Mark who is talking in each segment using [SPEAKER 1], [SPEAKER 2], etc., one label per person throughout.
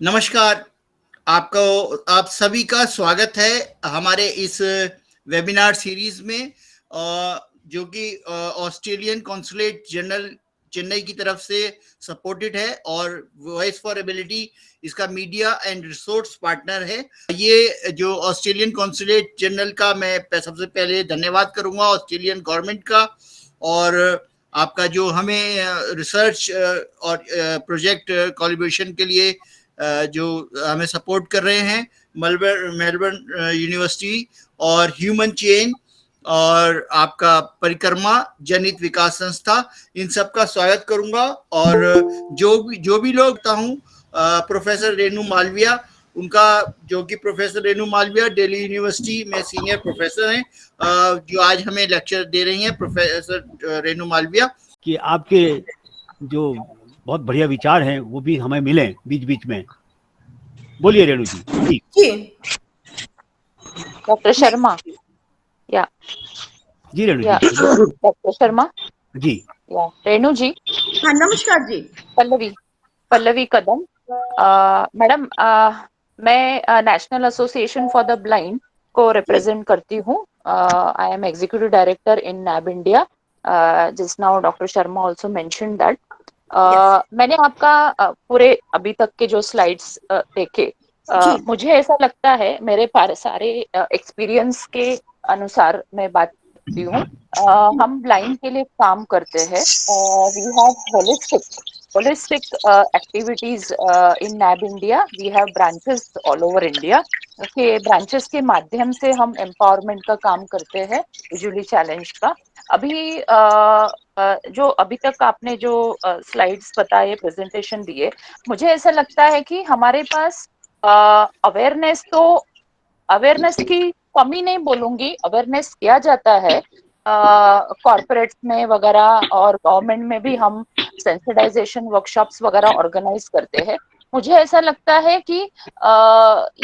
[SPEAKER 1] नमस्कार। आप सभी का स्वागत है हमारे इस वेबिनार सीरीज में, जो कि ऑस्ट्रेलियन कॉन्सुलेट जनरल चेन्नई की तरफ से सपोर्टेड है और वॉइस फॉर एबिलिटी इसका मीडिया एंड रिसोर्स पार्टनर है। ये जो ऑस्ट्रेलियन कॉन्सुलेट जनरल का मैं सबसे पहले धन्यवाद करूंगा ऑस्ट्रेलियन गवर्नमेंट का, और आपका जो हमें रिसर्च और प्रोजेक्ट कोलैबोरेशन के लिए जो हमें सपोर्ट कर रहे हैं, मेलबर्न यूनिवर्सिटी और ह्यूमन चेन और आपका परिक्रमा जनित विकास संस्था, इन सब का स्वागत करूंगा। और जो भी लोग हूँ, प्रोफेसर रेणु मालविया, उनका, जो कि प्रोफेसर रेणु मालविया दिल्ली यूनिवर्सिटी में सीनियर प्रोफेसर हैं, जो आज हमें लेक्चर दे रही हैं प्रोफेसर रेणु मालविया।
[SPEAKER 2] कि आपके जो बहुत बढ़िया विचार हैं वो भी हमें मिले बीच बीच में। बोलिए रेणु जी।
[SPEAKER 3] जी
[SPEAKER 4] डॉक्टर शर्मा, या
[SPEAKER 2] जी रेणु
[SPEAKER 4] या
[SPEAKER 2] जी।
[SPEAKER 4] डॉक्टर शर्मा
[SPEAKER 2] जी।
[SPEAKER 4] या रेणु जी।
[SPEAKER 3] हाँ, नमस्कार जी।
[SPEAKER 4] पल्लवी कदम। मैडम, मैं national association for the blind को रिप्रेजेंट करती हूँ। I am executive director in NAB India, जिस now doctor Sharma also mention that. मैंने आपका पूरे अभी तक के जो स्लाइड्स देखे, मुझे ऐसा लगता है, मेरे सारे एक्सपीरियंस के अनुसार मैं बात करती हूँ। हम ब्लाइंड के लिए काम करते हैं। We have holistic activities in NAB India. We have branches all over India. के ब्रांचेस के माध्यम से हम एम्पावरमेंट का काम करते हैं, विजुअली चैलेंज का। अभी जो अभी तक आपने जो स्लाइड्स बताए, प्रेजेंटेशन दिए, मुझे ऐसा लगता है कि हमारे पास अवेयरनेस की कमी नहीं बोलूंगी, अवेयरनेस किया जाता है कॉर्पोरेट्स में वगैरह, और गवर्नमेंट में भी हम सेंसिटाइजेशन वर्कशॉप्स वगैरह ऑर्गेनाइज करते हैं। मुझे ऐसा लगता है कि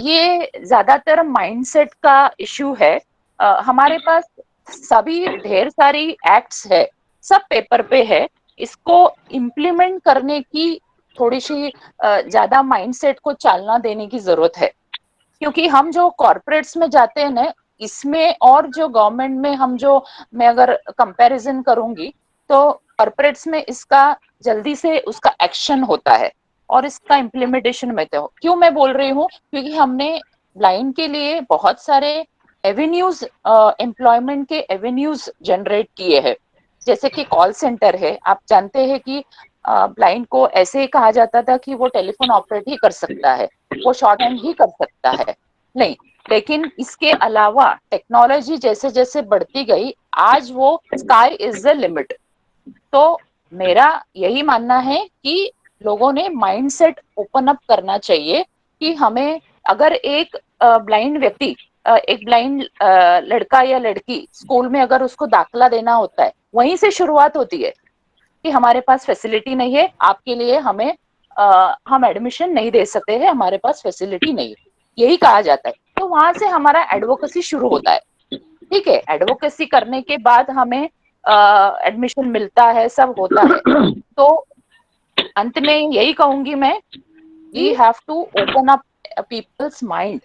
[SPEAKER 4] ये ज्यादातर माइंडसेट का इश्यू है। हमारे पास सभी ढेर सारी एक्ट्स है, सब पेपर पे है, इसको इम्प्लीमेंट करने की थोड़ी सी ज्यादा माइंडसेट को चालना देने की जरूरत है। क्योंकि हम जो कॉर्पोरेट्स में जाते हैं ना, इसमें और जो गवर्नमेंट में हम जो, मैं अगर कंपैरिजन करूंगी, तो कॉर्पोरेट्स में इसका जल्दी से उसका एक्शन होता है और इसका इम्प्लीमेंटेशन में तो क्यों मैं बोल रही हूँ, क्योंकि हमने ब्लाइंड के लिए बहुत सारे एवेन्यूज, एम्प्लॉयमेंट के एवेन्यूज जनरेट किए हैं। जैसे कि कॉल सेंटर है, आप जानते हैं कि ब्लाइंड को ऐसे ही कहा जाता था कि वो टेलीफोन ऑपरेट ही कर सकता है, वो शॉर्ट हैंड ही कर सकता है, नहीं। लेकिन इसके अलावा टेक्नोलॉजी जैसे जैसे बढ़ती गई, आज वो स्काई इज द लिमिट। तो मेरा यही मानना है कि लोगों ने माइंडसेट ओपन अप करना चाहिए कि हमें, अगर एक ब्लाइंड व्यक्ति, एक ब्लाइंड लड़का या लड़की स्कूल में अगर उसको दाखला देना होता है, वहीं से शुरुआत होती है कि हमारे पास फैसिलिटी नहीं है, आपके लिए हम एडमिशन नहीं दे सकते हैं, हमारे पास फैसिलिटी नहीं है, यही कहा जाता है। तो वहां से हमारा एडवोकेसी शुरू होता है। ठीक है, एडवोकेसी करने के बाद हमें एडमिशन मिलता है, सब होता है। तो अंत में यही कहूंगी मैं, we have to open up people's mind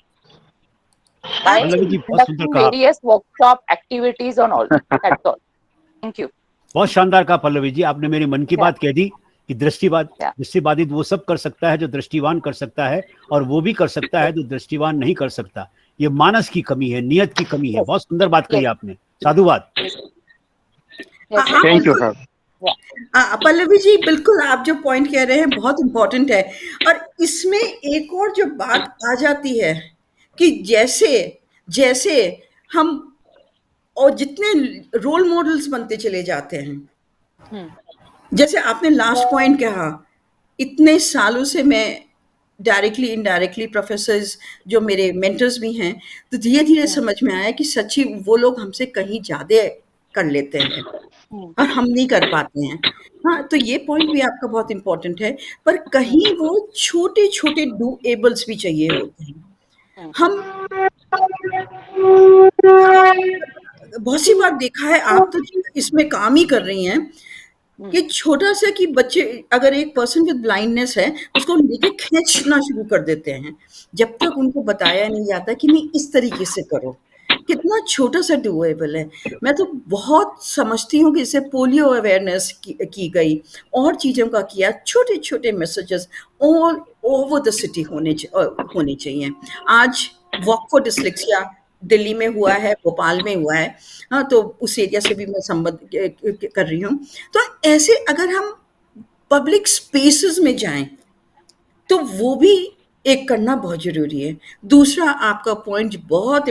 [SPEAKER 4] by conducting various workshop activities on all, that's all. Thank you.
[SPEAKER 2] बहुत शानदार कहा पल्लवी जी, आपने मेरी मन की बात कह दी कि दृष्टिबाधित वो सब कर सकता है जो दृष्टिवान कर सकता है, और वो भी कर सकता है जो दृष्टिवान नहीं कर सकता। ये मानस की कमी है, नियत की कमी है। बहुत सुंदर बात कही आपने, साधुवाद।
[SPEAKER 3] Thank you sir. Pallavi ji, बिल्कुल आप जो पॉइंट कह रहे हैं बहुत इम्पोर्टेंट है। और इसमें एक और जो बात आ जाती है कि जैसे जैसे हम और जितने रोल मॉडल्स बनते चले जाते हैं, जैसे आपने लास्ट पॉइंट कहा, इतने सालों से मैं डायरेक्टली इनडायरेक्टली प्रोफेसर्स जो मेरे मेंटर्स भी हैं, तो धीरे धीरे समझ में आया कि सच्ची वो लोग हमसे कहीं ज़्यादा कर लेते हैं और हम नहीं कर पाते हैं। हाँ, तो ये पॉइंट भी आपका बहुत इम्पोर्टेंट है। पर कहीं वो छोटे छोटे डूएबल्स भी चाहिए होते हैं। हम बहुत सी बार देखा है, आप तो इसमें काम ही कर रही हैं, कि छोटा सा कि बच्चे अगर एक पर्सन विद ब्लाइंडनेस है उसको लेके खींचना शुरू कर देते हैं जब तक उनको बताया नहीं जाता कि नहीं इस तरीके से करो। कितना छोटा सा डुएबल है। मैं तो बहुत समझती हूँ कि इससे पोलियो अवेयरनेस की गई और चीज़ों का किया, छोटे छोटे messages all over the city होने चाहिए। आज वॉक फॉर डिसलेक्सिया दिल्ली में हुआ है, भोपाल में हुआ है, हाँ, तो उस एरिया से भी मैं संबंध कर रही हूँ। तो ऐसे अगर हम पब्लिक स्पेसेस में जाएं तो वो भी एक करना बहुत जरूरी है। दूसरा आपका पॉइंट बहुत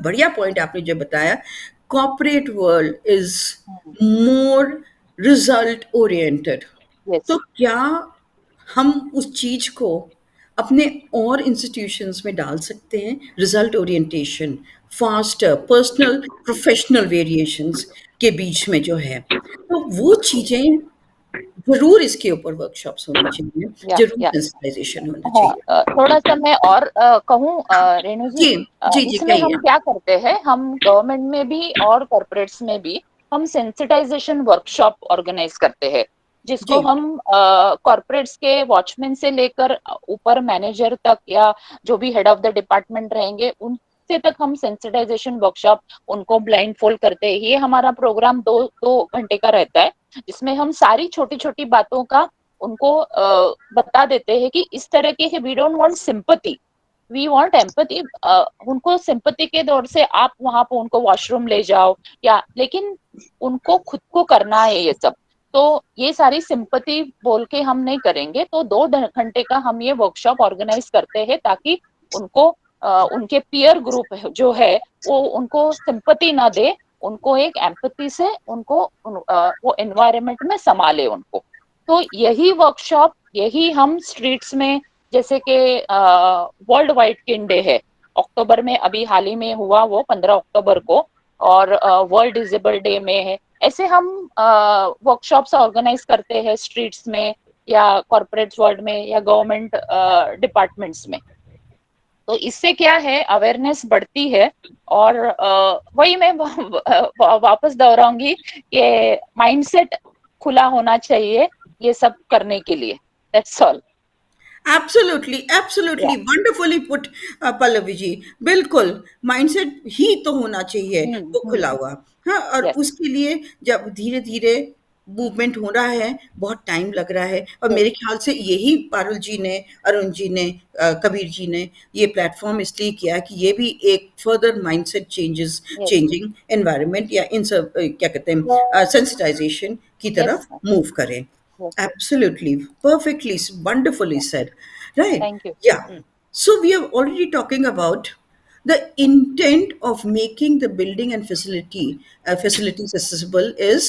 [SPEAKER 3] बढ़िया पॉइंट आपने जो बताया, corporate world is more result oriented.
[SPEAKER 4] Yes,
[SPEAKER 3] तो क्या हम उस चीज को अपने और इंस्टीट्यूशंस में डाल सकते हैं? Result orientation, faster personal professional variations के बीच में जो है, तो वो चीजें जरूर इसके ऊपर वर्कशॉप्स होनी चाहिए,
[SPEAKER 4] या
[SPEAKER 3] जरूर
[SPEAKER 4] या
[SPEAKER 3] सेंसिटाइजेशन होना
[SPEAKER 4] हाँ,
[SPEAKER 3] चाहिए।
[SPEAKER 4] थोड़ा सा मैं और कहूँ रेणु जी,
[SPEAKER 3] जी जी जी
[SPEAKER 4] इसमें हम
[SPEAKER 3] कहिए।
[SPEAKER 4] क्या करते हैं, हम गवर्नमेंट में भी और कॉर्पोरेट्स में भी हम सेंसिटाइजेशन वर्कशॉप ऑर्गेनाइज करते हैं, जिसको
[SPEAKER 3] जी
[SPEAKER 4] हम कॉर्पोरेट्स के वॉचमैन से लेकर ऊपर मैनेजर तक या जो भी हेड ऑफ द डिपार्टमेंट रहेंगे उनसे तक हम सेंसिटाइजेशन वर्कशॉप उनको ब्लाइंड फोल्ड करते हैं। ये हमारा प्रोग्राम 2 घंटे का रहता है, जिसमें हम सारी छोटी छोटी बातों का उनको बता देते हैं कि इस तरह के we don't want sympathy, we want empathy. उनको सिंपैथी के दौर से आप वहां पर उनको वॉशरूम ले जाओ या, लेकिन उनको खुद को करना है ये सब। तो ये सारी सिंपैथी बोल के हम नहीं करेंगे, तो 2 घंटे का हम ये वर्कशॉप ऑर्गेनाइज करते हैं ताकि उनको उनके पीयर ग्रुप जो है वो उनको सिंपैथी ना दे, उनको एक एम्पैथी से उनको वो एनवायरनमेंट में संभाले उनको। तो यही वर्कशॉप, यही हम स्ट्रीट्स में, जैसे कि वर्ल्ड वाइड किन डे है अक्टूबर में, अभी हाल ही में हुआ वो 15 अक्टूबर को, और वर्ल्ड डिजेबल डे में है, ऐसे हम वर्कशॉप्स ऑर्गेनाइज करते हैं स्ट्रीट्स में या कॉर्पोरेट वर्ल्ड में या गवर्नमेंट डिपार्टमेंट्स में। तो इससे क्या है, अवेयरनेस बढ़ती है, और वही मैं वापस दोहराऊंगी कि माइंडसेट खुला होना चाहिए ये सब करने के लिए। That's all.
[SPEAKER 3] Absolutely wonderfully put Pallavi ji. बिल्कुल, माइंडसेट ही तो होना चाहिए वो खुला हुआ। हाँ, और
[SPEAKER 4] यस,
[SPEAKER 3] उसके लिए जब धीरे धीरे मूवमेंट हो रहा है, बहुत टाइम लग रहा है, और मेरे ख्याल से यही पारुल जी ने, अरुण जी ने, कबीर जी ने ये प्लेटफॉर्म इसलिए किया कि ये भी एक further mindset changes,
[SPEAKER 4] yes,
[SPEAKER 3] changing environment या इन सब क्या कहते हैं सेंसिटाइजेशन की
[SPEAKER 4] यस,
[SPEAKER 3] तरफ मूव करें।
[SPEAKER 4] Yes.
[SPEAKER 3] Absolutely, perfectly, wonderfully said. Right?
[SPEAKER 4] Thank you.
[SPEAKER 3] Yeah. So we are already talking about the intent of making the building and facilities accessible is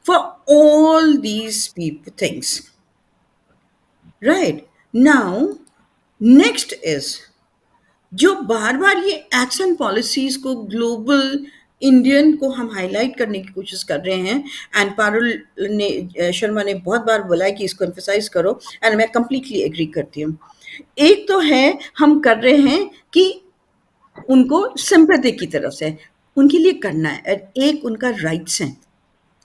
[SPEAKER 3] for all these people things. Right? Now, next is जो बार बार ये action policies को global Indian को हम highlight करने की कोशिश कर रहे हैं, एंड पारुल ने शर्मा ने बहुत बार बोला है कि इसको एम्फेसाइज करो, एंड मैं कंप्लीटली एग्री करती हूँ। एक तो है हम कर रहे हैं कि उनको सिंपैथी की तरफ से उनके लिए करना है, एक उनका राइट्स है,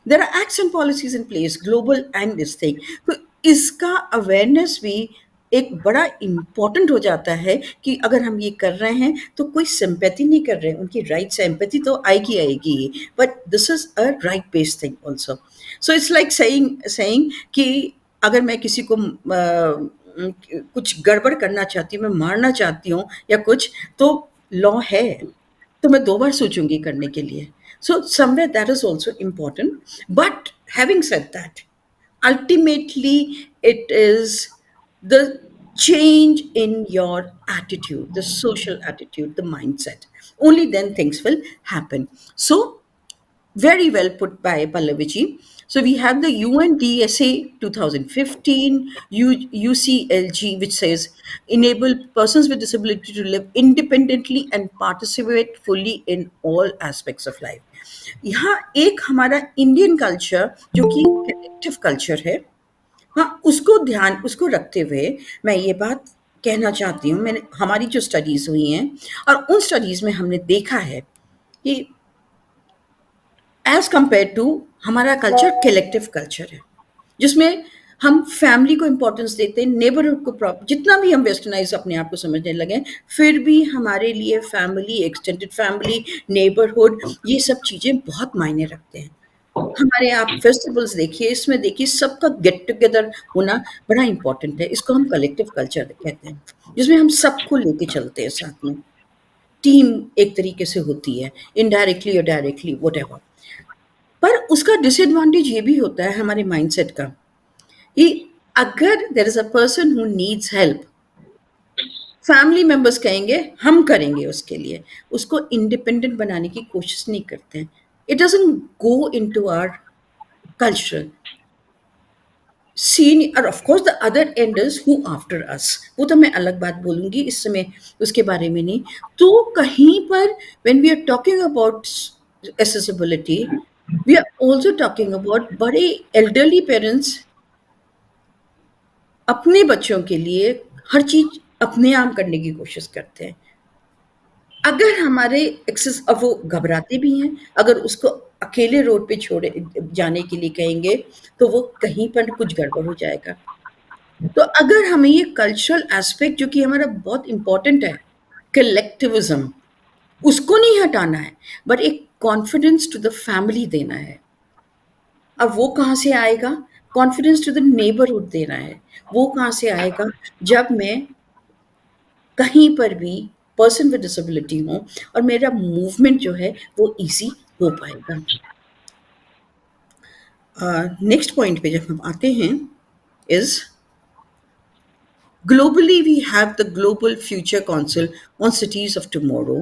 [SPEAKER 3] there are acts and policies in place global and this thing. तो इसका अवेयरनेस भी एक बड़ा इम्पॉर्टेंट हो जाता है कि अगर हम ये कर रहे हैं तो कोई सिंपैथी नहीं कर रहे हैं, उनकी राइट से एम्पैथी तो आएगी आएगी, but this is a right based thing also. So it's like saying कि अगर मैं किसी को कुछ गड़बड़ करना चाहती हूँ, मैं मारना चाहती हूँ या कुछ, तो लॉ है, तो मैं 2 बार सोचूंगी करने के लिए। So somewhere that is also important. But having said that, ultimately it is the change in your attitude, the social attitude, the mindset. Only then things will happen. So very well put by Pallaviji. So we have the UNDSA 2015, UCLG, which says enable persons with disability to live independently and participate fully in all aspects of life. यहाँ एक हमारा Indian culture जो कि collective culture है, हाँ, उसको रखते हुए मैं ये बात कहना चाहती हूँ। मैंने हमारी जो स्टडीज हुई हैं और उन स्टडीज में हमने देखा है कि as compared to हमारा कल्चर कलेक्टिव कल्चर है, जिसमें हम फैमिली को इम्पोर्टेंस देते हैं, नेबरहुड को जितना भी हम वेस्टर्नाइज अपने आप को समझने लगे, फिर भी हमारे लिए फैमिली, एक्सटेंडेड फैमिली, नेबरहुड, ये सब चीज़ें बहुत मायने रखते हैं। हमारे आप फेस्टिवल्स देखिए, इसमें देखिए सबका गेट टुगेदर होना बड़ा इंपॉर्टेंट है। इसको हम कलेक्टिव कल्चर कहते हैं, जिसमें हम सबको लेके चलते हैं साथ में। टीम एक तरीके से होती है, इनडायरेक्टली और डायरेक्टली, व्हाटएवर। पर उसका डिसएडवांटेज ये भी होता है हमारे माइंडसेट का, कि अगर there is a person who needs help, family members कहेंगे हम करेंगे उसके लिए, उसको इंडिपेंडेंट बनाने की कोशिश नहीं करते हैं। It doesn't go into our culture scene. और of course the other enders who after us, वो तो मैं अलग बात बोलूंगी इस समय, उसके बारे में नहीं। तो कहीं पर when we are talking about accessibility, we are also talking about बड़े elderly parents अपने बच्चों के लिए हर चीज अपने आप करने की कोशिश करते हैं। अगर हमारे एक्सेस, अब वो घबराते भी हैं, अगर उसको अकेले रोड पे छोड़े जाने के लिए कहेंगे तो वो कहीं पर कुछ गड़बड़ हो जाएगा। तो अगर हमें ये कल्चरल एस्पेक्ट जो कि हमारा बहुत इंपॉर्टेंट है, कलेक्टिविज्म, उसको नहीं हटाना है, बट एक कॉन्फिडेंस टू द फैमिली देना है। अब वो कहाँ से आएगा? कॉन्फिडेंस टू द नेबरहुड देना है। वो कहाँ से आएगा? जब मैं कहीं पर भी पर्सन विद डिसेबिलिटी हूँ और मेरा मूवमेंट जो है वो इजी हो पाएगा। नेक्स्ट पॉइंट पे जब हम आते हैं is globally we have the Global Future Council on Cities of Tomorrow,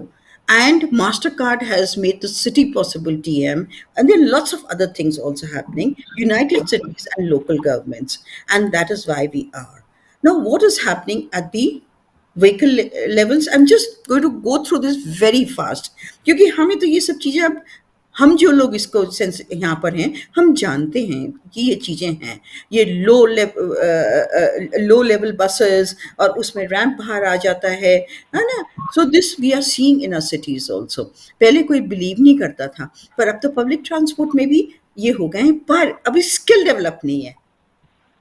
[SPEAKER 3] and MasterCard has made the City Possible TM, and there are lots of other things also happening, United Cities and local governments, and that is why we are. Now, what is happening at the vehicle levels? I'm just going to go through this very fast, क्योंकि हमें तो ये सब चीज़ें अब, हम जो लोग इसको सेंस यहाँ पर हैं, हम जानते हैं कि ये चीज़ें हैं। ये लो लेवल बसेस और उसमें रैंप बाहर आ जाता है ना। So this we are seeing in our cities also. पहले कोई बिलीव नहीं करता था, पर अब तो पब्लिक ट्रांसपोर्ट में भी ये हो गए हैं, पर अभी स्किल डेवलप नहीं है।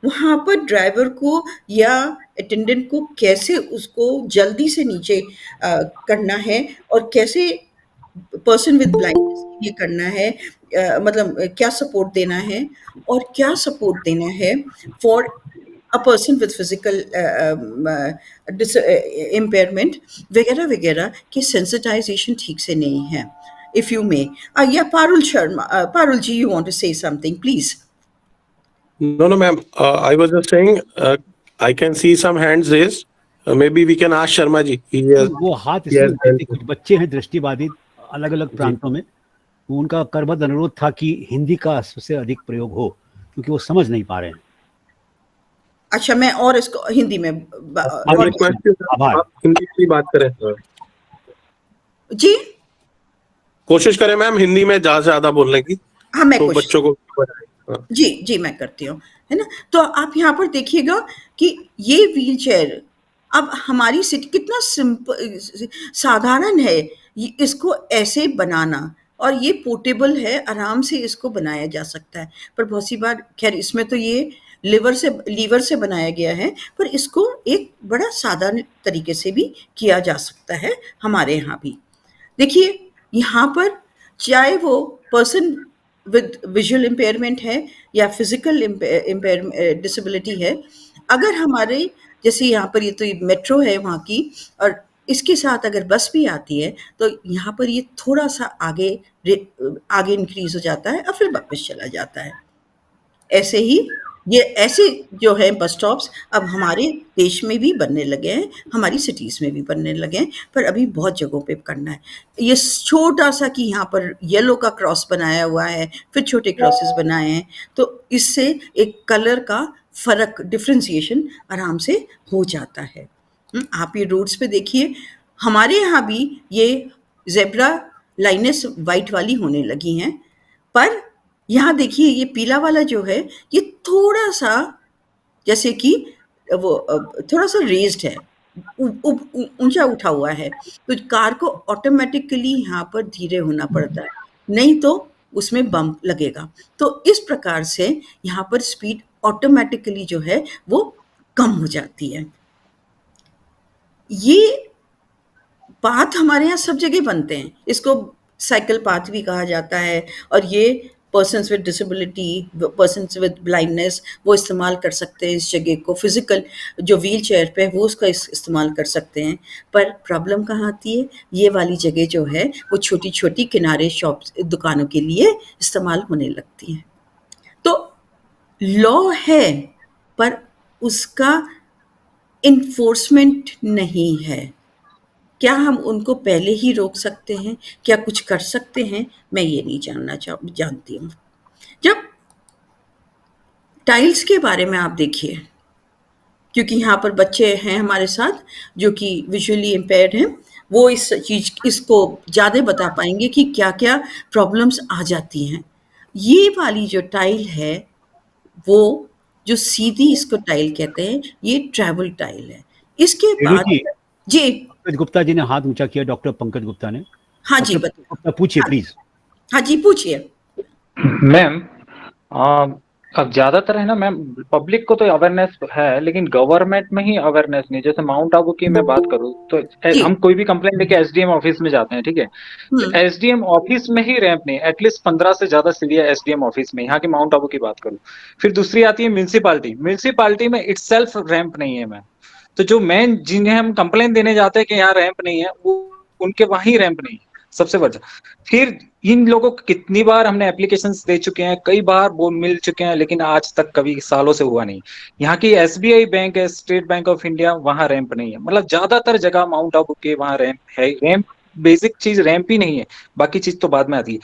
[SPEAKER 3] वहाँ पर ड्राइवर को या अटेंडेंट को कैसे उसको जल्दी से नीचे करना है, और कैसे पर्सन विद ब्लाइंडनेस ये करना है, मतलब क्या सपोर्ट देना है और क्या सपोर्ट देना है for a person with physical impairment वगैरह वगैरह की सेंसिटाइजेशन ठीक से नहीं है। इफ यू मे, या Parul Sharma, Parul ji, you want to say something please?
[SPEAKER 5] No, ma'am. I was just saying, I can see some hands raised. Maybe we can ask Sharma ji.
[SPEAKER 2] वो हाथ इसलिए उठाते, कुछ बच्चे हैं दृष्टिबाधित अलग अलग प्रांतों में, उनका करबद्ध अनुरोध था कि हिंदी का सबसे अधिक प्रयोग हो, क्योंकि वो समझ नहीं पा रहे हैं।
[SPEAKER 3] अच्छा, मैं और इसको हिंदी में
[SPEAKER 2] आभार।
[SPEAKER 5] आप हिंदी में बात करें
[SPEAKER 3] जी,
[SPEAKER 5] कोशिश करें मैम हिंदी में ज्यादा से ज्यादा बोलने की।
[SPEAKER 3] हाँ, मैं
[SPEAKER 5] तो बच्चों को
[SPEAKER 3] जी मैं करती हूँ, है ना। तो आप यहाँ पर देखिएगा कि ये व्हील चेयर अब हमारी सिटी कितना सिंपल साधारण है, इसको ऐसे बनाना, और ये पोर्टेबल है, आराम से इसको बनाया जा सकता है। पर बहुत सी बार, खैर इसमें तो ये लीवर से बनाया गया है, पर इसको एक बड़ा साधारण तरीके से भी किया जा सकता है हमारे यहाँ भी। देखिए यहाँ पर चाहे वो पर्सन विद विजुअल इम्पेयरमेंट है या फिजिकल डिसेबिलिटी है, अगर हमारे जैसे यहाँ पर ये तो मेट्रो है वहाँ की, और इसके साथ अगर बस भी आती है तो यहाँ पर ये थोड़ा सा आगे इंक्रीज हो जाता है और फिर वापस चला जाता है। ऐसे ही ये ऐसे जो है बस स्टॉप्स अब हमारे देश में भी बनने लगे हैं, हमारी सिटीज़ में भी बनने लगे हैं, पर अभी बहुत जगहों पे करना है। ये छोटा सा कि यहाँ पर येलो का क्रॉस बनाया हुआ है, फिर छोटे क्रॉसेस बनाए हैं, तो इससे एक कलर का फ़र्क, डिफ्रेंसिएशन आराम से हो जाता है। आप ये रोड्स पे देखिए, हमारे यहाँ भी ये ज़ेब्रा लाइनें वाइट वाली होने लगी हैं, पर यहाँ देखिए ये पीला वाला जो है ये थोड़ा सा जैसे कि वो थोड़ा सा रेज्ड है, ऊंचा उठा हुआ है, तो कार को ऑटोमेटिकली यहाँ पर धीरे होना पड़ता है, नहीं तो उसमें बम लगेगा। तो इस प्रकार से यहाँ पर स्पीड ऑटोमेटिकली जो है वो कम हो जाती है। ये पाथ हमारे यहाँ सब जगह बनते हैं, इसको साइकिल पाथ भी कहा जाता है, और ये persons with disability, persons with blindness वो इस्तेमाल कर सकते हैं इस जगह को। फिजिकल जो व्हील चेयर पे है वो उसका इस्तेमाल कर सकते हैं। पर प्रॉब्लम कहाँ आती है, ये वाली जगह जो है वो छोटी छोटी किनारे शॉप्स दुकानों के लिए इस्तेमाल होने लगती हैं। तो लॉ है पर उसका इन्फोर्समेंट नहीं है। क्या हम उनको पहले ही रोक सकते हैं, क्या कुछ कर सकते हैं, मैं ये नहीं जानती हूँ। जब टाइल्स के बारे में आप देखिए, क्योंकि यहाँ पर बच्चे हैं हमारे साथ जो कि विजुअली इम्पेयर्ड हैं, वो इसको ज़्यादा बता पाएंगे कि क्या क्या प्रॉब्लम्स आ जाती हैं। ये वाली जो टाइल है वो जो सीधी इसको टाइल कहते हैं, ये ट्रैवल टाइल है। इसके
[SPEAKER 2] रेणु
[SPEAKER 3] बाद
[SPEAKER 2] जी,
[SPEAKER 3] जी
[SPEAKER 2] पंकज गुप्ता जी ने हाथ ऊंचा किया, डॉक्टर पंकज गुप्ता ने।
[SPEAKER 3] हाँ जी
[SPEAKER 2] डॉक्टर गुप्ता पूछिए प्लीज।
[SPEAKER 3] हाँ जी पूछिए।
[SPEAKER 6] मैम अब ज्यादातर है ना मैम, पब्लिक को तो अवेयरनेस है लेकिन गवर्नमेंट में ही अवेयरनेस नहीं। जैसे माउंट आबू की मैं बात करूँ तो
[SPEAKER 3] जी।
[SPEAKER 6] हम कोई भी कंप्लेंट लेके एसडीएम ऑफिस में जाते हैं, ठीक है, तो एसडीएम ऑफिस में ही रैंप नहीं, एटलीस्ट 15 से ज्यादा सीढ़ियां एसडीएम ऑफिस में, यहाँ की माउंट आबू की बात करूँ। फिर दूसरी आती है म्यूनिसिपालिटी में इटसेल्फ रैंप नहीं है मैम। तो जो मेन जिन्हें हम कंप्लेन देने जाते हैं कि यहाँ रैंप नहीं है, वो उनके वहीं रैंप नहीं है सबसे बड़ा। फिर इन लोगों को कितनी बार हमने एप्लीकेशंस दे चुके हैं, कई बार वो मिल चुके हैं, लेकिन आज तक कभी सालों से हुआ नहीं। यहाँ की एसबीआई बैंक है, स्टेट बैंक ऑफ इंडिया, वहां रैंप नहीं है। मतलब ज्यादातर जगह माउंट आबू के वहां रैंप है। रैंप बेसिक चीज रैंप ही नहीं है, बाकी चीज तो बाद में आती है।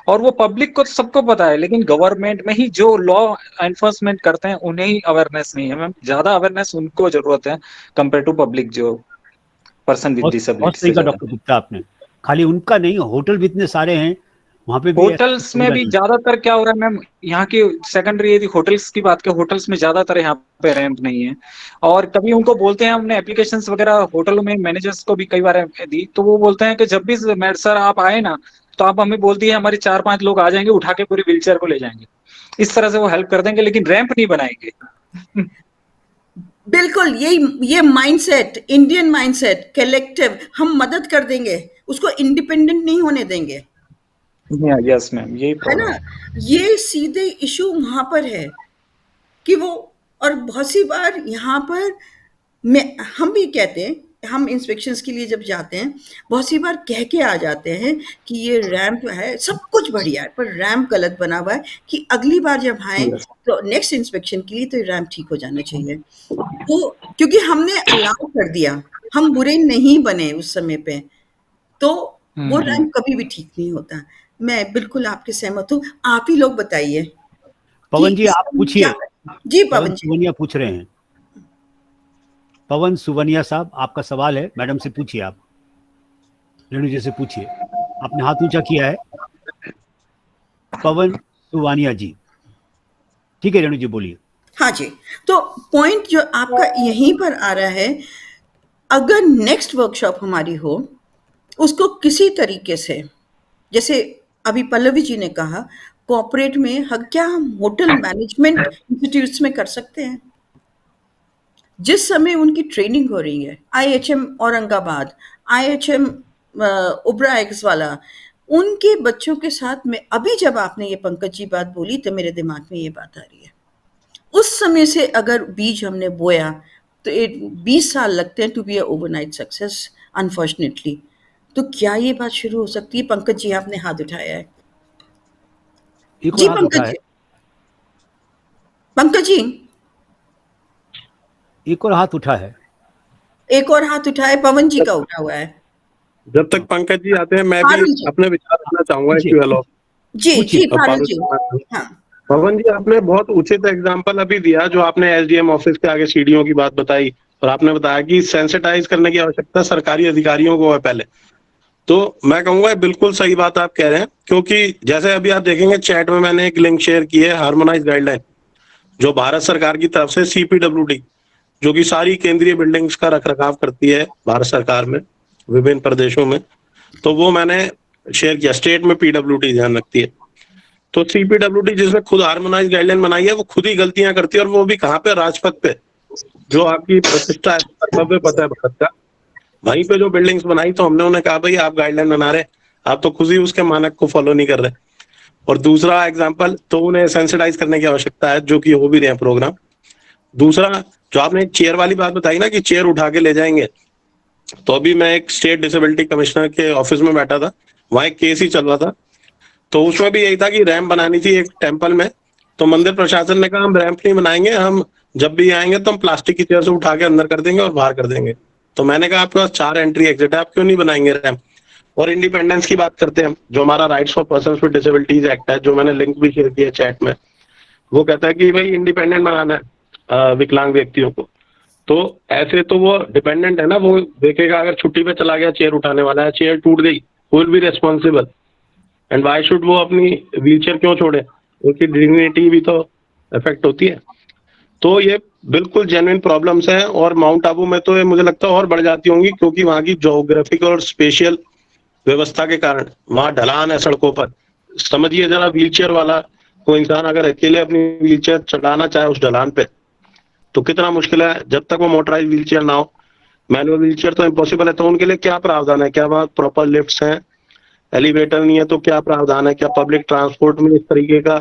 [SPEAKER 6] और वो पब्लिक को सबको पता है, लेकिन गवर्नमेंट में ही जो लॉ एनफोर्समेंट करते हैं उन्हें ही अवेयरनेस नहीं है मैम। ज्यादा अवेयरनेस उनको जरूरत है कंपेयर टू पब्लिक, जो पर्सन विद
[SPEAKER 2] बहुत
[SPEAKER 6] डिसेबिलिटी
[SPEAKER 2] सही
[SPEAKER 6] से
[SPEAKER 2] कहा
[SPEAKER 6] ज्यादा।
[SPEAKER 2] डॉक्टर गुप्ता आपने। खाली उनका नहीं, होटल भी इतने सारे हैं, वहां पे भी
[SPEAKER 6] होटल्स में भी ज्यादातर क्या हो रहा है मैम, यहाँ की सेकेंडरी यदि होटल्स की बात करें, होटल्स में ज्यादातर यहाँ पे रैंप नहीं है। और कभी उनको बोलते हैं, हमने एप्लीकेशंस वगैरह होटलों में मैनेजर्स को भी कई बार दी, तो वो बोलते हैं कि जब भी सर आप आए ना, तो आप हमें बोल दिए, हमारे 4-5 लोग आ जाएंगे, उठा के पूरी व्हीलचेयर को ले जाएंगे। इस तरह से वो हेल्प कर देंगे, लेकिन रैंप नहीं बनाएंगे।
[SPEAKER 3] बिल्कुल ये माइंडसेट, इंडियन माइंडसेट, कलेक्टिव, हम मदद कर देंगे, उसको इंडिपेंडेंट नहीं होने देंगे।
[SPEAKER 6] यस मैम, यही
[SPEAKER 3] है ना, ये सीधे इशू वहां पर है कि वो, और बहुत सी बार यहाँ पर हम भी कहते हैं, हम इंस्पेक्शंस के लिए जब जाते हैं बहुत सी बार कह के आ जाते हैं कि ये रैंप है, सब कुछ बढ़िया है, पर रैंप गलत बना हुआ है, कि अगली बार जब आए तो नेक्स्ट इंस्पेक्शन के लिए तो रैंप ठीक हो जाना चाहिए। तो क्योंकि हमने अलाउ कर दिया, हम बुरे नहीं बने उस समय पे, तो वो रैंप कभी भी ठीक नहीं होता। मैं बिल्कुल आपके सहमत हूँ। आप ही लोग बताइए
[SPEAKER 2] पवन जी, आप पूछिए।
[SPEAKER 3] जी पवन जी,
[SPEAKER 2] सुवनिया पूछ रहे हैं। पवन सुवनिया साहब, आपका सवाल है, मैडम से पूछिए। आप रेणु जी से पूछिए, आपने हाथ ऊंचा किया है। पवन सुवानिया जी, ठीक है रेणु जी बोलिए।
[SPEAKER 3] हाँ जी, तो पॉइंट जो आपका यहीं पर आ रहा है, अगर नेक्स्ट वर्कशॉप हमारी हो, उसको किसी तरीके से, जैसे अभी पल्लवी जी ने कहा, कॉर्पोरेट में क्या हम होटल मैनेजमेंट इंस्टीट्यूट्स में कर सकते हैं? जिस समय उनकी ट्रेनिंग हो रही है, IHM औरंगाबाद, IHM उब्रा एक्स वाला, उनके बच्चों के साथ में, अभी जब आपने ये पंकज जी बात बोली तो मेरे दिमाग में ये बात आ रही है। उस समय से अगर बीज हमने बोया तो 20 साल लगते हैं to be overnight success, unfortunately. तो क्या ये बात शुरू हो सकती है? पंकज जी आपने हाथ उठाया है। जी पंकज जी, पंकज जी
[SPEAKER 2] एक और हाथ उठा है,
[SPEAKER 3] एक और हाथ उठाए, पवन जी का उठा हुआ है।
[SPEAKER 5] जब तक पंकज जी आते हैं, मैं भी अपने विचार रखना चाहूंगा।
[SPEAKER 3] जी फारूक जी। हाँ
[SPEAKER 5] पवन जी, आपने बहुत उचित एग्जांपल अभी दिया, जो आपने एसडीएम ऑफिस के आगे सीढ़ियों की बात बताई, और आपने बताया कि सेंसिटाइज करने की आवश्यकता सरकारी अधिकारियों को है पहले। तो मैं कहूंगा बिल्कुल सही बात आप कह रहे हैं, क्योंकि जैसे अभी आप देखेंगे चैट में मैंने एक लिंक शेयर की है, हार्मोनाइज गाइडलाइन, जो भारत सरकार की तरफ से CPWD, जो कि सारी केंद्रीय बिल्डिंग्स का रखरखाव करती है भारत सरकार में विभिन्न प्रदेशों में, तो वो मैंने शेयर किया। स्टेट में PWD ध्यान रखती है। तो CPWD जिसने खुद हार्मोनाइज गाइडलाइन बनाई है वो खुद ही गलतियां करती है, और वो भी कहाँ पे, राजपथ पे, जो आपकी प्रतिष्ठा है, कर्तव्य पथ है भारत का, वहीं पे जो बिल्डिंग्स बनाई, तो हमने उन्हें कहा भाई आप गाइडलाइन बना रहे, आप तो खुद ही उसके मानक को फॉलो नहीं कर रहे। और दूसरा एग्जाम्पल, तो उन्हें सेंसिटाइज करने की आवश्यकता है, जो कि हो भी रहे हैं प्रोग्राम। दूसरा, जो आपने चेयर वाली बात बताई ना कि चेयर उठा के ले जाएंगे, तो अभी मैं एक स्टेट डिसेबिलिटी कमिश्नर के ऑफिस में बैठा था, वहां एक केस ही चल रहा था, तो उसमें भी यही था कि रैंप बनानी थी एक टेम्पल में, तो मंदिर प्रशासन ने कहा हम रैंप नहीं बनाएंगे, हम जब भी आएंगे तो हम प्लास्टिक की चेयर से उठा के अंदर कर देंगे और बाहर कर देंगे। तो मैंने कहा आपके पास 4 एंट्री एग्जिट है, आप क्यों नहीं बनाएंगे रैंप? और इंडिपेंडेंस की बात करते हैं, जो हमारा rights for persons with disabilities act है, जो मैंने लिंक भी शेयर किया चैट में, वो कहता है कि भाई इंडिपेंडेंट बनाना है विकलांग व्यक्तियों को। तो ऐसे तो वो डिपेंडेंट है ना, वो देखेगा अगर छुट्टी पे चला गया, चेयर उठाने वाला है, चेयर टूट गई, who will be responsible, and why should वो अपनी व्हीलचेयर क्यों छोड़े? उनकी डिग्निटी भी तो इफेक्ट होती है। तो ये बिल्कुल जेन्युइन प्रॉब्लम्स हैं, और माउंट आबू में तो ये मुझे लगता है और बढ़ जाती होंगी, क्योंकि वहाँ की ज्योग्राफिक और स्पेशियल व्यवस्था के कारण वहाँ ढलान है सड़कों पर। समझिए जरा, व्हीलचेयर वाला कोई इंसान अगर अकेले अपनी व्हीलचेयर चलाना चाहे उस ढलान पे, तो कितना मुश्किल है, जब तक वो मोटराइज व्हीलचेयर ना हो। मैनुअल व्हीलचेयर तो इम्पॉसिबल है, तो उनके लिए क्या प्रावधान है? क्या वहाँ प्रॉपर लिफ्ट्स हैं? एलिवेटर नहीं है तो क्या प्रावधान है? क्या पब्लिक ट्रांसपोर्ट में इस तरीके का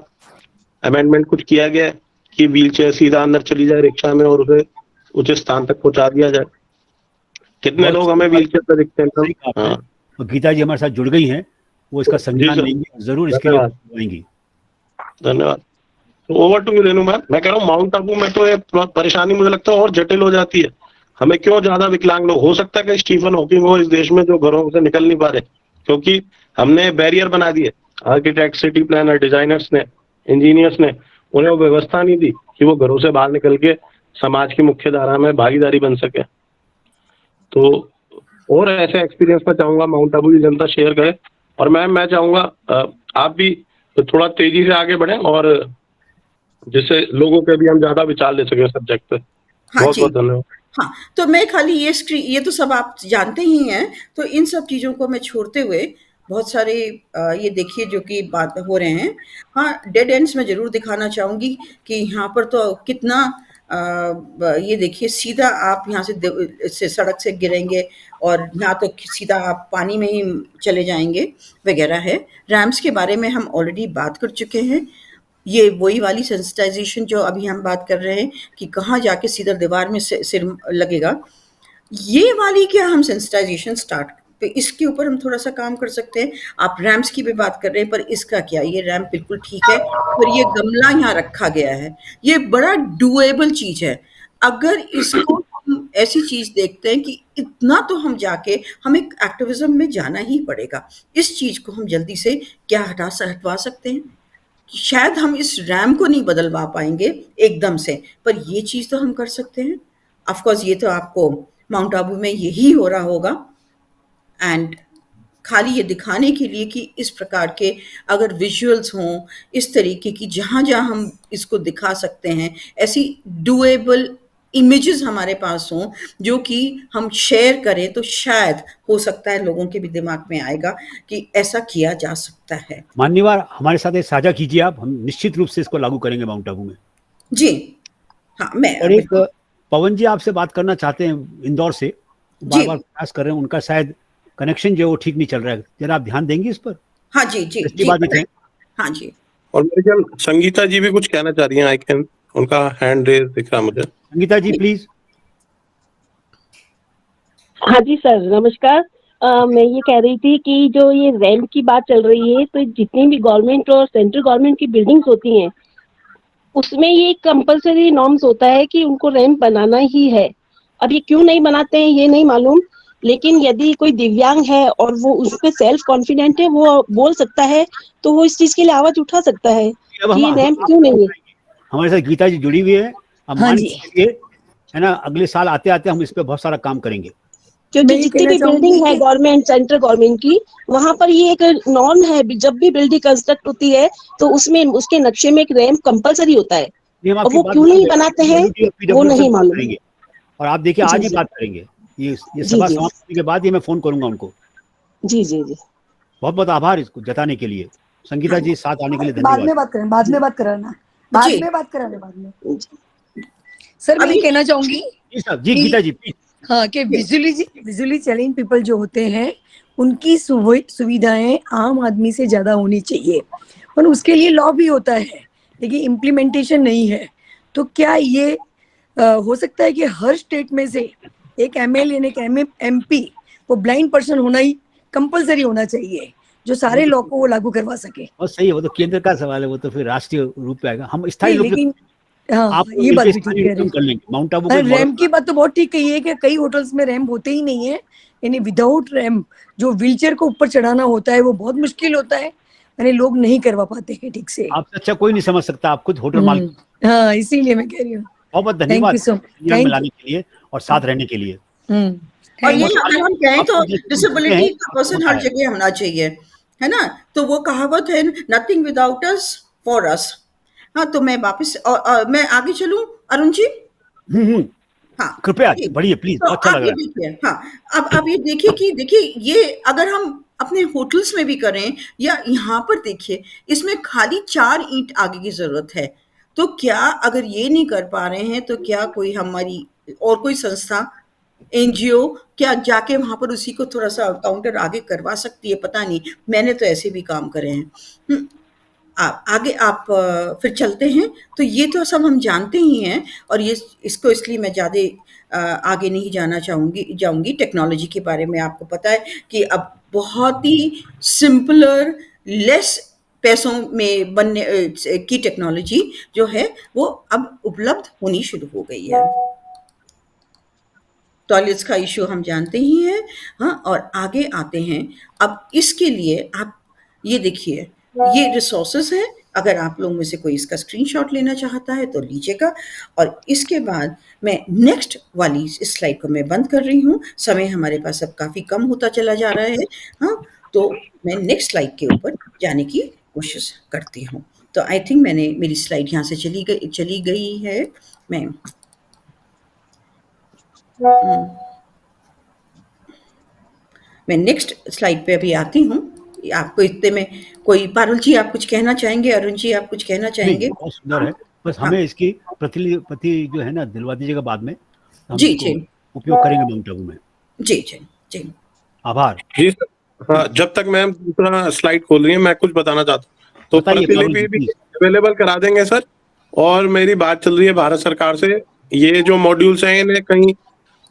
[SPEAKER 5] अमेंडमेंट कुछ किया गया है कि व्हीलचेयर सीधा अंदर चली जाए रिक्शा में और उसे उचित स्थान तक पहुंचा दिया जाए? कितने लोग हमें व्हीलचेयर पर दिखते हैं। हाँ,
[SPEAKER 2] तो गीता जी हमारे साथ जुड़ गई हैं, वो इसका संज्ञान लेंगी, जरूर इसके लिए आएंगी।
[SPEAKER 5] धन्यवाद। Over to Renu ma'am. मैं कह रहा हूँ माउंट आबू में तो ये परेशानी मुझे लगता है और जटिल हो जाती है। हमें क्यों ज्यादा विकलांग लोग, हो सकता है कि स्टीफन हॉकिंग हो इस देश में, जो घरों से निकल नहीं पा रहे, क्योंकि हमने बैरियर बना दिए। आर्किटेक्ट, सिटी प्लानर, डिजाइनर्स ने, इंजीनियर्स ने, उन्हें वो व्यवस्था नहीं दी कि वो घरों से बाहर निकल के समाज की मुख्य धारा में भागीदारी बन सके। तो और ऐसे एक्सपीरियंस मैं चाहूंगा माउंट आबू की जनता शेयर करे। और मैम मैं चाहूंगा आप भी थोड़ा तेजी से आगे बढ़े, और जिससे लोगों के भी हम ज्यादा विचार ले सके सब्जेक्ट पे। बहुत बहुत धन्यवाद।
[SPEAKER 3] हाँ, तो मैं खाली ये तो सब आप जानते ही हैं, तो इन सब चीज़ों को मैं छोड़ते हुए बहुत सारे ये देखिए जो कि बात हो रहे हैं। हाँ, डेड एंड्स में ज़रूर दिखाना चाहूँगी कि यहाँ पर तो कितना ये देखिए, सीधा आप यहाँ से सड़क से गिरेंगे और ना तो सीधा आप पानी में ही चले जाएंगे वगैरह है। रैम्प्स के बारे में हम ऑलरेडी बात कर चुके हैं। ये वही वाली सेंसिटाइजेशन जो अभी हम बात कर रहे हैं कि कहाँ जाके सीधा दीवार में सिर लगेगा, ये वाली क्या हम सेंसिटाइजेशन स्टार्ट पे इसके ऊपर हम थोड़ा सा काम कर सकते हैं। आप रैम्प्स की भी बात कर रहे हैं, पर इसका क्या, ये रैम्प बिल्कुल ठीक है, पर ये गमला यहाँ रखा गया है, ये बड़ा डुएबल चीज है। अगर इसको हम ऐसी चीज देखते हैं कि इतना तो हम जाके हमें एक्टिविज्म में जाना ही पड़ेगा, इस चीज को हम जल्दी से क्या हटवा सकते हैं। शायद हम इस रैम को नहीं बदलवा पाएंगे एकदम से, पर ये चीज तो हम कर सकते हैं। ऑफ कोर्स ये तो आपको माउंट आबू में यही हो रहा होगा, एंड खाली ये दिखाने के लिए कि इस प्रकार के अगर विजुअल्स हों इस तरीके की, जहाँ जहाँ हम इसको दिखा सकते हैं, ऐसी डुएबल इमेजेस हमारे पास हों जो कि हम शेयर करें, तो शायद हो सकता है लोगों के भी दिमाग में आएगा कि ऐसा किया जा सकता है।
[SPEAKER 2] मान्यवर हमारे साथ ये साझा कीजिए आप, हम निश्चित रूप से इसको लागू करेंगे माउंट आबू में।
[SPEAKER 3] जी हाँ, मैं
[SPEAKER 2] और एक पवन जी आपसे बात करना चाहते हैं इंदौर से, बार बार प्रयास कर रहे हैं, उनका शायद कनेक्शन जो है वो ठीक नहीं चल रहा है, जरा आप ध्यान देंगे इस पर।
[SPEAKER 3] हाँ जी जी जी, हाँ जी।
[SPEAKER 5] और मेरे ख्याल संगीता जी भी कुछ कहना चाह रही हैं, आई कैन, उनका हैंड रेज दिख रहा मुझे।
[SPEAKER 2] संगीता जी प्लीज।
[SPEAKER 7] हाँ जी सर, नमस्कार। मैं ये कह रही थी कि जो ये रैंप की बात चल रही है, तो जितनी भी गवर्नमेंट और सेंट्रल गवर्नमेंट की बिल्डिंग्स होती हैं उसमें ये कंपलसरी नॉर्म्स होता है कि उनको रैंप बनाना ही है। अब ये क्यों नहीं बनाते हैं ये नहीं मालूम, लेकिन यदि कोई दिव्यांग है और वो उस पर सेल्फ कॉन्फिडेंट है, वो बोल सकता है, तो वो इस चीज के लिए आवाज उठा सकता है कि ये रैंप क्यों नहीं है।
[SPEAKER 2] हमारे साथ गीता जी जुड़ी हुई है, हम है ना, अगले साल आते आते हम इस पे बहुत सारा काम करेंगे,
[SPEAKER 7] क्योंकि जितनी भी बिल्डिंग है गवर्नमेंट सेंट्रल गवर्नमेंट की, वहां पर ये एक नॉर्म है, जब भी बिल्डिंग कंस्ट्रक्ट होती है तो उसमें उसके नक्शे में एक रैंप कंपलसरी होता है, और वो क्यों नहीं बनाते हैं वो नहीं मालूम।
[SPEAKER 2] और आप देखिए आज ही बात करेंगे, ये सभा समाप्त होने के बाद ही मैं फोन करूंगा उनको।
[SPEAKER 7] जी जी जी,
[SPEAKER 2] बहुत बहुत आभार इसको जताने के लिए। संगीता जी साथ आने के लिए
[SPEAKER 8] बाद में
[SPEAKER 2] धन्यवाद।
[SPEAKER 8] बाद में बात कराना, बाद
[SPEAKER 3] जी।
[SPEAKER 8] में बात कराना, बाद में। सर मैं ये
[SPEAKER 3] अभी-
[SPEAKER 8] कहना चाहूंगी
[SPEAKER 2] जी गीता जी प्लीज।
[SPEAKER 8] हाँ कि विजुअली चैलेंज पीपल जो होते हैं उनकी सुविधाएं आम आदमी से ज्यादा होनी चाहिए, और उसके लिए लॉ भी होता है लेकिन इम्प्लीमेंटेशन नहीं है। तो क्या ये हो सकता है कि हर स्टेट में से एक एमएलए ने एमपी वो ब्लाइंड पर्सन होना ही कंपलसरी होना चाहिए, जो सारे लॉ को वो लागू करवा सके?
[SPEAKER 2] और सही है, वो तो केंद्र का सवाल है, वो तो फिर राष्ट्रीय रूप पे आएगा। हम स्थायी
[SPEAKER 8] नहीं,
[SPEAKER 2] रूप से
[SPEAKER 8] लेकिन हाँ
[SPEAKER 2] आप
[SPEAKER 8] ये बात भी ठीक
[SPEAKER 2] स्थानीय
[SPEAKER 8] कह
[SPEAKER 2] रूप
[SPEAKER 8] रहे
[SPEAKER 2] से कर लेंगे। माउंट आबू
[SPEAKER 8] हैं।
[SPEAKER 2] को
[SPEAKER 8] रैम्प की बात तो बहुत ठीक कही है कि कई होटल्स में रैम्प होते ही नहीं है, यानी विदाउट रैम्प जो व्हीलचेयर को ऊपर चढ़ाना होता है वो बहुत मुश्किल होता है, यानी लोग नहीं करवा पाते हैं ठीक से।
[SPEAKER 2] आपसे अच्छा कोई नहीं समझ सकता, आप खुद होटल मालिक।
[SPEAKER 8] हाँ इसीलिए मैं कह रही हूँ।
[SPEAKER 2] बहुत बहुत
[SPEAKER 8] थैंक
[SPEAKER 2] धन्यवाद
[SPEAKER 8] यू सो
[SPEAKER 2] संज्ञान में लाने के लिए और साथ रहने के लिए।
[SPEAKER 3] और ये अगर हम कहें तो
[SPEAKER 2] आपको जैसे
[SPEAKER 3] डिसेबिलिटी
[SPEAKER 2] हैं,
[SPEAKER 3] का पर्सन
[SPEAKER 2] होता
[SPEAKER 3] हर
[SPEAKER 2] है।
[SPEAKER 3] जगह होना चाहिए, है ना? तो वो कहावत है nothing without us for us. हाँ, तो मैं वापस मैं आगे चलूं अरुण जी? हाँ
[SPEAKER 2] कृपया
[SPEAKER 3] जी।
[SPEAKER 2] बढ़िए प्लीज,
[SPEAKER 3] तो
[SPEAKER 2] अच्छा
[SPEAKER 3] आप
[SPEAKER 2] लग
[SPEAKER 3] ये
[SPEAKER 2] रहा है।
[SPEAKER 3] देखिए, हाँ अब ये देखिए कि देखिए ये अगर हम अपने होटल्स में भी करें या यहाँ पर देखिए, इसमें खाली 4 ईंट आगे की जरूरत है। तो क्या अगर ये नहीं कर पा रहे हैं तो क्या कोई हमारी और कोई संस्था एनजीओ क्या जाके वहां पर उसी को थोड़ा सा काउंटर आगे करवा सकती है? पता नहीं, मैंने तो ऐसे भी काम करे हैं। आगे आप फिर चलते हैं। तो ये तो सब हम जानते ही हैं, और ये इसको इसलिए मैं ज़्यादा आगे नहीं जाऊंगी। टेक्नोलॉजी के बारे में आपको पता है कि अब बहुत ही सिंपलर लेस पैसों में बनने की टेक्नोलॉजी जो है वो अब उपलब्ध होनी शुरू हो गई है। टॉयलेट्स का इशू हम जानते ही हैं। हाँ, और आगे आते हैं। अब इसके लिए आप ये देखिए, ये रिसोर्सेज है। अगर आप लोगों में से कोई इसका स्क्रीनशॉट लेना चाहता है तो लीजिएगा। और इसके बाद मैं नेक्स्ट वाली इस स्लाइड को मैं बंद कर रही हूँ। समय हमारे पास अब काफ़ी कम होता चला जा रहा है। हाँ, तो मैं नेक्स्ट स्लाइड के ऊपर जाने की कोशिश करती हूँ। तो आई थिंक मेरी स्लाइड यहाँ से चली गई है। मैं नेक्स्ट स्लाइड पे अभी आती हूँ। आपको इतने में कोई पारुल जी आप कुछ कहना चाहेंगे? अरुण जी आप कुछ कहना चाहेंगे?
[SPEAKER 2] बहुत सुंदर है, बस हमें इसकी प्रति जो है ना दिलवा दीजिएगा बाद में। हम
[SPEAKER 3] जी
[SPEAKER 2] इसको
[SPEAKER 3] जी
[SPEAKER 2] उपयोग करेंगे माउंट आबू में।
[SPEAKER 3] जी जी जी
[SPEAKER 2] आभार।
[SPEAKER 5] जी सर। हाँ, जब तक मैम दूसरा स्लाइड खोल रही है मैं कुछ बताना चाहता हूँ। तो
[SPEAKER 2] बताइए,
[SPEAKER 5] प्रतिलिपि भी
[SPEAKER 2] please।
[SPEAKER 5] अवेलेबल करा देंगे सर। और मेरी बात चल रही है भारत सरकार से, ये जो मॉड्यूल्स हैं इन्हें कहीं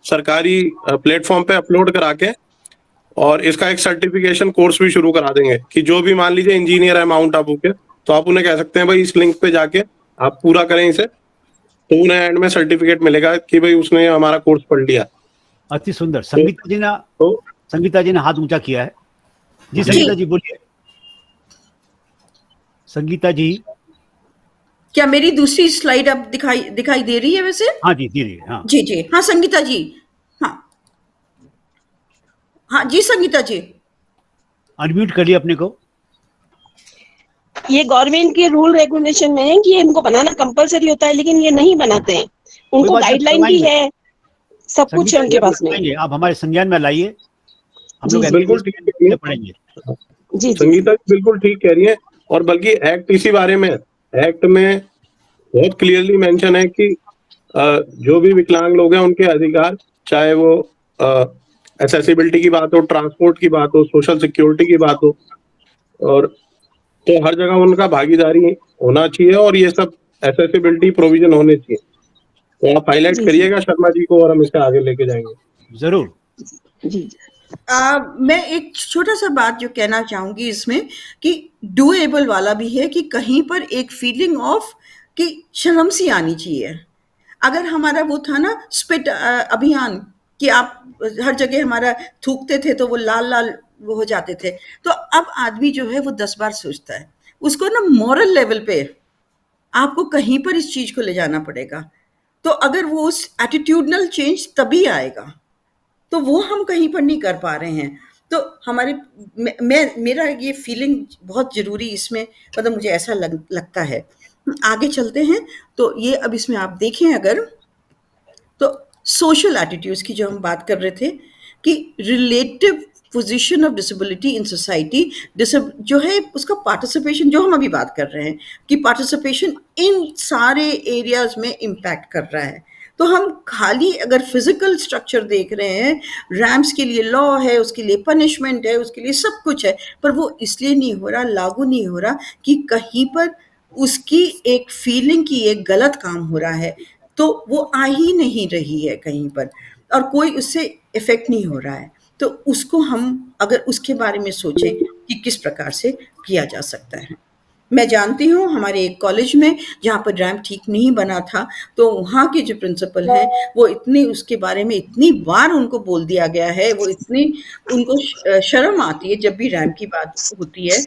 [SPEAKER 5] सरकारी प्लेटफॉर्म पे अपलोड करा के और इसका एक सर्टिफिकेशन कोर्स भी शुरू करा देंगे कि जो भी मान लीजिए इंजीनियर है माउंट आबू के, तो आप उन्हें कह सकते हैं भाई इस लिंक पे जाके आप पूरा करें इसे, तो उन्हें एंड में सर्टिफिकेट मिलेगा कि भाई उसने हमारा कोर्स पढ़ लिया।
[SPEAKER 2] अति सुंदर। संगीता जी ने हाथ ऊंचा किया है। जी संगीता जी बोलिए। संगीता जी,
[SPEAKER 3] क्या मेरी दूसरी स्लाइड अब दिखाई दे रही है वैसे?
[SPEAKER 2] हाँ जी दे रही है। हाँ
[SPEAKER 3] जी जी हाँ संगीता जी। हाँ जी संगीता जी,
[SPEAKER 2] अनम्यूट कर लिया अपने को।
[SPEAKER 7] ये गवर्नमेंट के रूल रेगुलेशन में है कि इनको बनाना कंपलसरी होता है, लेकिन ये नहीं बनाते हैं। उनको गाइडलाइन भी है, सब कुछ है उनके पास में।
[SPEAKER 2] आप हमारे संज्ञान में लाइए, हम लोग
[SPEAKER 5] बिल्कुल ठीक कह रही है
[SPEAKER 2] पढ़ेंगे।
[SPEAKER 7] जी
[SPEAKER 5] संगीता बिल्कुल ठीक कह रही है। और बल्कि एक्ट इसी बारे में, एक्ट में बहुत क्लियरली मेंशन है कि जो भी विकलांग लोग हैं उनके अधिकार, चाहे वो एक्सेसिबिलिटी की बात हो, ट्रांसपोर्ट की बात हो, सोशल सिक्योरिटी की बात हो, और तो हर जगह उनका भागीदारी होना चाहिए और ये सब एक्सेसिबिलिटी प्रोविजन होने चाहिए। तो आप हाईलाइट करिएगा शर्मा जी को और हम इसके आगे लेके जाएंगे।
[SPEAKER 2] जरूर
[SPEAKER 7] जी।
[SPEAKER 3] मैं एक छोटा सा बात जो कहना चाहूंगी इसमें कि डूएबल वाला भी है कि कहीं पर एक फीलिंग ऑफ कि शर्म सी आनी चाहिए। अगर हमारा वो था ना स्पिट अभियान कि आप हर जगह हमारा थूकते थे तो वो लाल लाल वो हो जाते थे, तो अब आदमी जो है वो 10 बार सोचता है। उसको ना मॉरल लेवल पे आपको कहीं पर इस चीज को ले जाना पड़ेगा। तो अगर वो उस एटीट्यूडनल चेंज तभी आएगा, तो वो हम कहीं पर नहीं कर पा रहे हैं। तो हमारे मेरा ये फीलिंग बहुत जरूरी इसमें, मतलब मुझे ऐसा लगता है। आगे चलते हैं। तो ये अब इसमें आप देखें अगर तो सोशल एटीट्यूड्स की जो हम बात कर रहे थे कि relative position of disability in society, जो है उसका पार्टिसिपेशन, जो हम अभी बात कर रहे हैं कि पार्टिसिपेशन इन सारे एरियाज में इम्पैक्ट कर रहा है। तो हम खाली अगर फिजिकल स्ट्रक्चर देख रहे हैं, रैम्स के लिए लॉ है, उसके लिए पनिशमेंट है, उसके लिए सब कुछ है, पर वो इसलिए नहीं हो रहा, लागू नहीं हो रहा कि कहीं पर उसकी एक फीलिंग की एक गलत काम हो रहा है, तो वो आ ही नहीं रही है कहीं पर, और कोई उससे इफेक्ट नहीं हो रहा है। तो उसको हम अगर उसके बारे में सोचें कि किस प्रकार से किया जा सकता है। मैं जानती हूँ हमारे एक कॉलेज में जहाँ पर रैम्प ठीक नहीं बना था, तो वहाँ के जो प्रिंसिपल हैं वो इतने उसके बारे में इतनी बार उनको बोल दिया गया है, वो इतनी उनको शर्म आती है जब भी रैम्प की बात होती है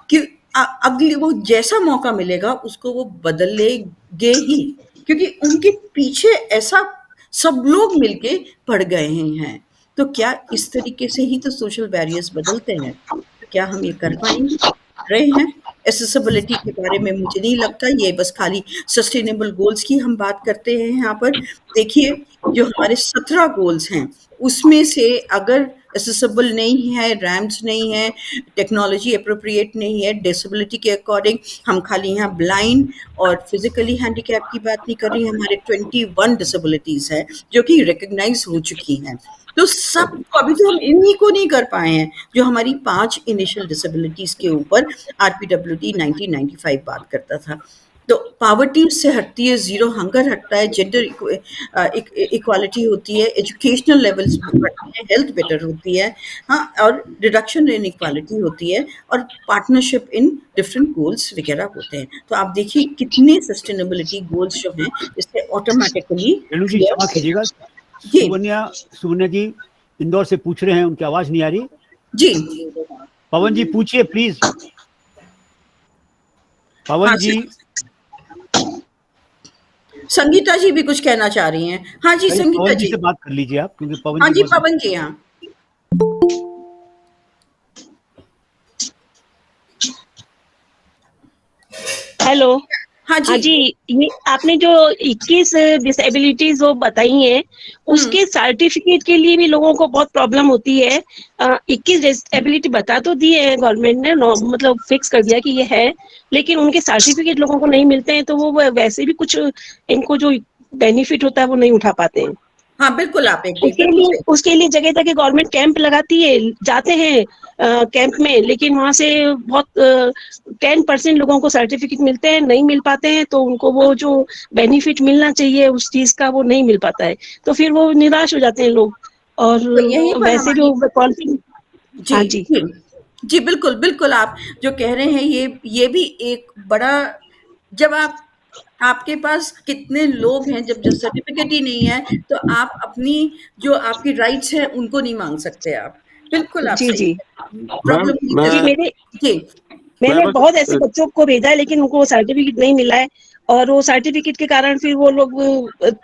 [SPEAKER 3] कि अगली वो जैसा मौका मिलेगा उसको वो बदलेंगे ही, क्योंकि उनके पीछे ऐसा सब लोग मिलके पड़ गए हैं। तो क्या इस तरीके से ही तो सोशल बैरियर्स बदलते हैं? तो क्या हम ये कर पाएंगे? रहे हैं एसेसिबिलिटी के बारे में मुझे नहीं लगता, ये बस खाली सस्टेनेबल गोल्स की हम बात करते हैं यहाँ पर। देखिए जो हमारे 17 गोल्स हैं उसमें से अगर एसेसिबल नहीं है, रैम्प्स नहीं है, टेक्नोलॉजी अप्रोप्रिएट नहीं है डिसेबिलिटी के अकॉर्डिंग, हम खाली यहाँ ब्लाइंड और फिजिकली हैंडीकैप की बात नहीं कर रही, हमारे 21 डिसेबिलिटीज है जो कि रिकग्नाइज हो चुकी हैं। तो सब अभी तो हम इन्हीं को नहीं कर पाए हैं जो हमारी 5 इनिशियल डिसेबिलिटीज के ऊपर आरपीडब्ल्यूडी 1995 बात करता था। तो पावर्टी से हटती है, जीरो हंगर हटता है, जेंडर इक्वालिटी होती है, एजुकेशनल लेवल्स बढ़ते हैं, हेल्थ बेटर होती है, हाँ, और रिडक्शन इन इक्वालिटी होती है, और पार्टनरशिप इन डिफरेंट गोल्स वगैरह होते हैं। तो आप देखिए कितने सस्टेनेबिलिटी गोल्स जो हैं इससे ऑटोमेटिकली
[SPEAKER 2] क्षमा कीजिएगा, सुवन्या जी इंदौर से पूछ रहे हैं, उनकी आवाज नहीं आ रही
[SPEAKER 3] जी।
[SPEAKER 2] पवन जी पूछिए प्लीज। पवन जी।
[SPEAKER 3] संगीता जी भी कुछ कहना चाह रही हैं। हाँ जी संगीता जी
[SPEAKER 2] से बात कर लीजिए आप, क्योंकि पवन
[SPEAKER 3] हाँ जी पवन जी। हाँ
[SPEAKER 7] हेलो।
[SPEAKER 3] हाँ
[SPEAKER 7] जी, ये आपने जो 21 डिसेबिलिटीज वो बताई हैं, उसके सर्टिफिकेट के लिए भी लोगों को बहुत प्रॉब्लम होती है। 21 डिसेबिलिटी बता तो दिए हैं गवर्नमेंट ने, मतलब फिक्स कर दिया कि ये है, लेकिन उनके सर्टिफिकेट लोगों को नहीं मिलते हैं, तो वो वैसे भी कुछ इनको जो बेनिफिट होता है वो नहीं उठा पाते हैं।
[SPEAKER 3] हाँ बिल्कुल, आप
[SPEAKER 7] उसके लिए जगह जगह गवर्नमेंट कैंप लगाती है, जाते हैं कैंप में, लेकिन वहां से बहुत 10% लोगों को सर्टिफिकेट मिलते हैं, नहीं मिल पाते हैं, तो उनको वो जो बेनिफिट मिलना चाहिए उस चीज का वो नहीं मिल पाता है, तो फिर वो निराश हो जाते हैं लोग। और
[SPEAKER 3] तो
[SPEAKER 7] वैसे भी
[SPEAKER 3] जी, जी जी बिल्कुल बिल्कुल, आप जो कह रहे हैं ये भी एक बड़ा, जब आपके पास कितने लोग हैं, जब सर्टिफिकेट ही नहीं है तो आप अपनी जो आपकी राइट्स हैं उनको नहीं मांग सकते आप। बिल्कुल आप
[SPEAKER 7] जी
[SPEAKER 3] प्रॉब्लम
[SPEAKER 7] मैंने बहुत ऐसे बच्चों को भेजा है, लेकिन उनको सर्टिफिकेट नहीं मिला है, और वो सर्टिफिकेट के कारण फिर वो लोग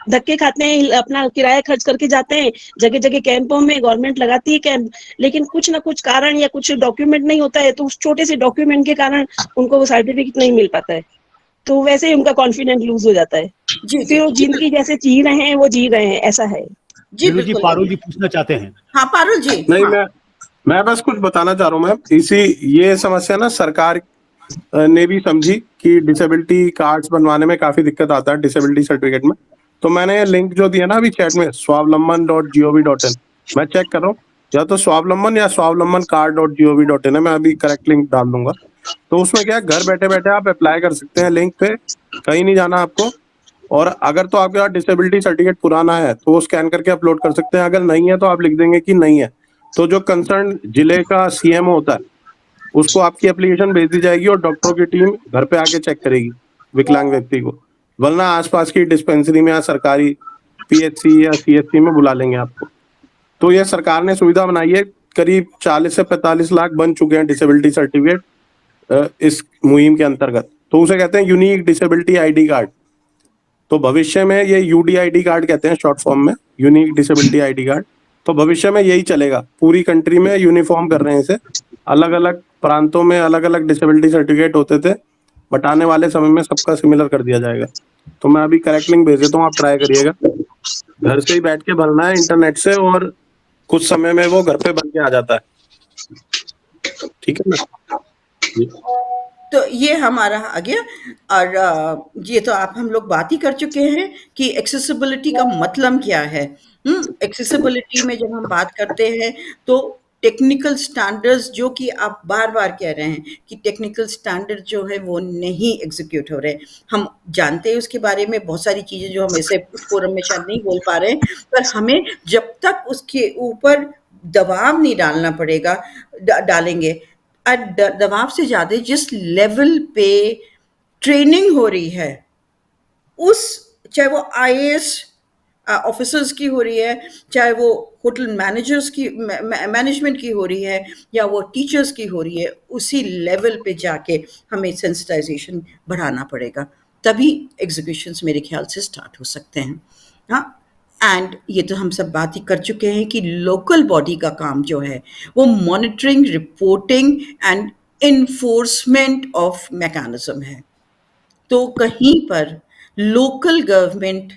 [SPEAKER 7] धक्के खाते हैं, अपना किराया खर्च करके जाते हैं जगह जगह कैंपों में, गवर्नमेंट लगाती है कैंप, लेकिन कुछ ना कुछ कारण या कुछ डॉक्यूमेंट नहीं होता है, तो उस छोटे से डॉक्यूमेंट के कारण उनको वो सर्टिफिकेट नहीं मिल पाता है, तो वैसे ही उनका कॉन्फिडेंस लूज हो जाता है। फिर वो जिंदगी जैसे जी रहे हैं वो जी रहे हैं, ऐसा है।
[SPEAKER 3] जी बिल्कुल।
[SPEAKER 2] पारुल जी पूछना चाहते हैं।
[SPEAKER 3] हाँ पारुल जी।
[SPEAKER 5] नहीं, मैं बस कुछ बताना चाह रहा हूँ मैम, ये समस्या ना सरकार ने भी समझी कि डिसेबिलिटी कार्ड्स बनवाने में काफी दिक्कत आता है डिसेबिलिटी सर्टिफिकेट में, तो मैंने लिंक जो दिया ना अभी चैट में swavlamban.gov.in, मैं चेक कर रहा हूँ, या तो स्वावलंबन या swavlambancard.gov.in है, मैं अभी करेक्ट लिंक डाल दूंगा। तो उसमें क्या है, घर बैठे बैठे आप अप्लाई कर सकते हैं लिंक पे, कहीं नहीं जाना आपको, और अगर तो आपके पास डिसेबिलिटी सर्टिफिकेट पुराना है तो वो स्कैन करके अपलोड कर सकते हैं, अगर नहीं है तो आप लिख देंगे कि नहीं है, तो जो कंसर्न जिले का सीएमओ होता है उसको आपकी एप्लीकेशन भेज दी जाएगी और डॉक्टरों की टीम घर पे आके चेक करेगी विकलांग व्यक्ति को, वरना आसपास की डिस्पेंसरी में या सरकारी पीएचसी या सीएचसी में बुला लेंगे आपको। तो ये सरकार ने सुविधा बनाई है, करीब 40 से 45 लाख बन चुके हैं डिसेबिलिटी सर्टिफिकेट इस मुहिम के अंतर्गत, तो उसे कहते हैं यूनिक डिसेबिलिटी आईडी कार्ड। तो भविष्य में ये यूडीआईडी कार्ड कहते हैं शॉर्ट फॉर्म में, यूनिक डिसेबिलिटी आईडी कार्ड, तो भविष्य में यही चलेगा, पूरी कंट्री में यूनिफॉर्म कर रहे हैं इसे, अलग अलग प्रांतों में अलग अलग डिसेबिलिटी सर्टिफिकेट होते थे, बट आने वाले समय में सबका सिमिलर कर दिया जाएगा। तो मैं अभी करेक्ट लिंक भेज देता हूँ, आप ट्राई करिएगा, घर से ही बैठ के भरना है इंटरनेट से, और कुछ समय में वो घर पे बन के आ जाता है। ठीक है ना?
[SPEAKER 3] तो ये हमारा आ गया। और ये तो आप हम लोग बात ही कर चुके हैं कि एक्सेसिबिलिटी का मतलब क्या है। एक्सेसिबिलिटी में जब हम बात करते हैं तो टेक्निकल स्टैंडर्ड्स, जो कि आप बार बार कह रहे हैं कि टेक्निकल स्टैंडर्ड जो है वो नहीं एग्जीक्यूट हो रहे, हम जानते हैं उसके बारे में बहुत सारी चीज़ें जो हम ऐसे इस फोरम में शायद नहीं बोल पा रहे हैं, पर हमें जब तक उसके ऊपर दबाव नहीं डालना पड़ेगा, डालेंगे दबाव से ज़्यादा जिस लेवल पे ट्रेनिंग हो रही है, उस चाहे वो आईएएस ऑफिसर्स की हो रही है, चाहे वो होटल मैनेजर्स की मैनेजमेंट की हो रही है, या वो टीचर्स की हो रही है, उसी लेवल पे जाके हमें सेंसिटाइजेशन बढ़ाना पड़ेगा, तभी एग्जीक्यूशंस मेरे ख्याल से स्टार्ट हो सकते हैं। हाँ, एंड ये तो हम सब बात ही कर चुके हैं कि लोकल बॉडी का काम जो है वो monitoring, reporting and enforcement of mechanism है। तो कहीं पर लोकल गवर्नमेंट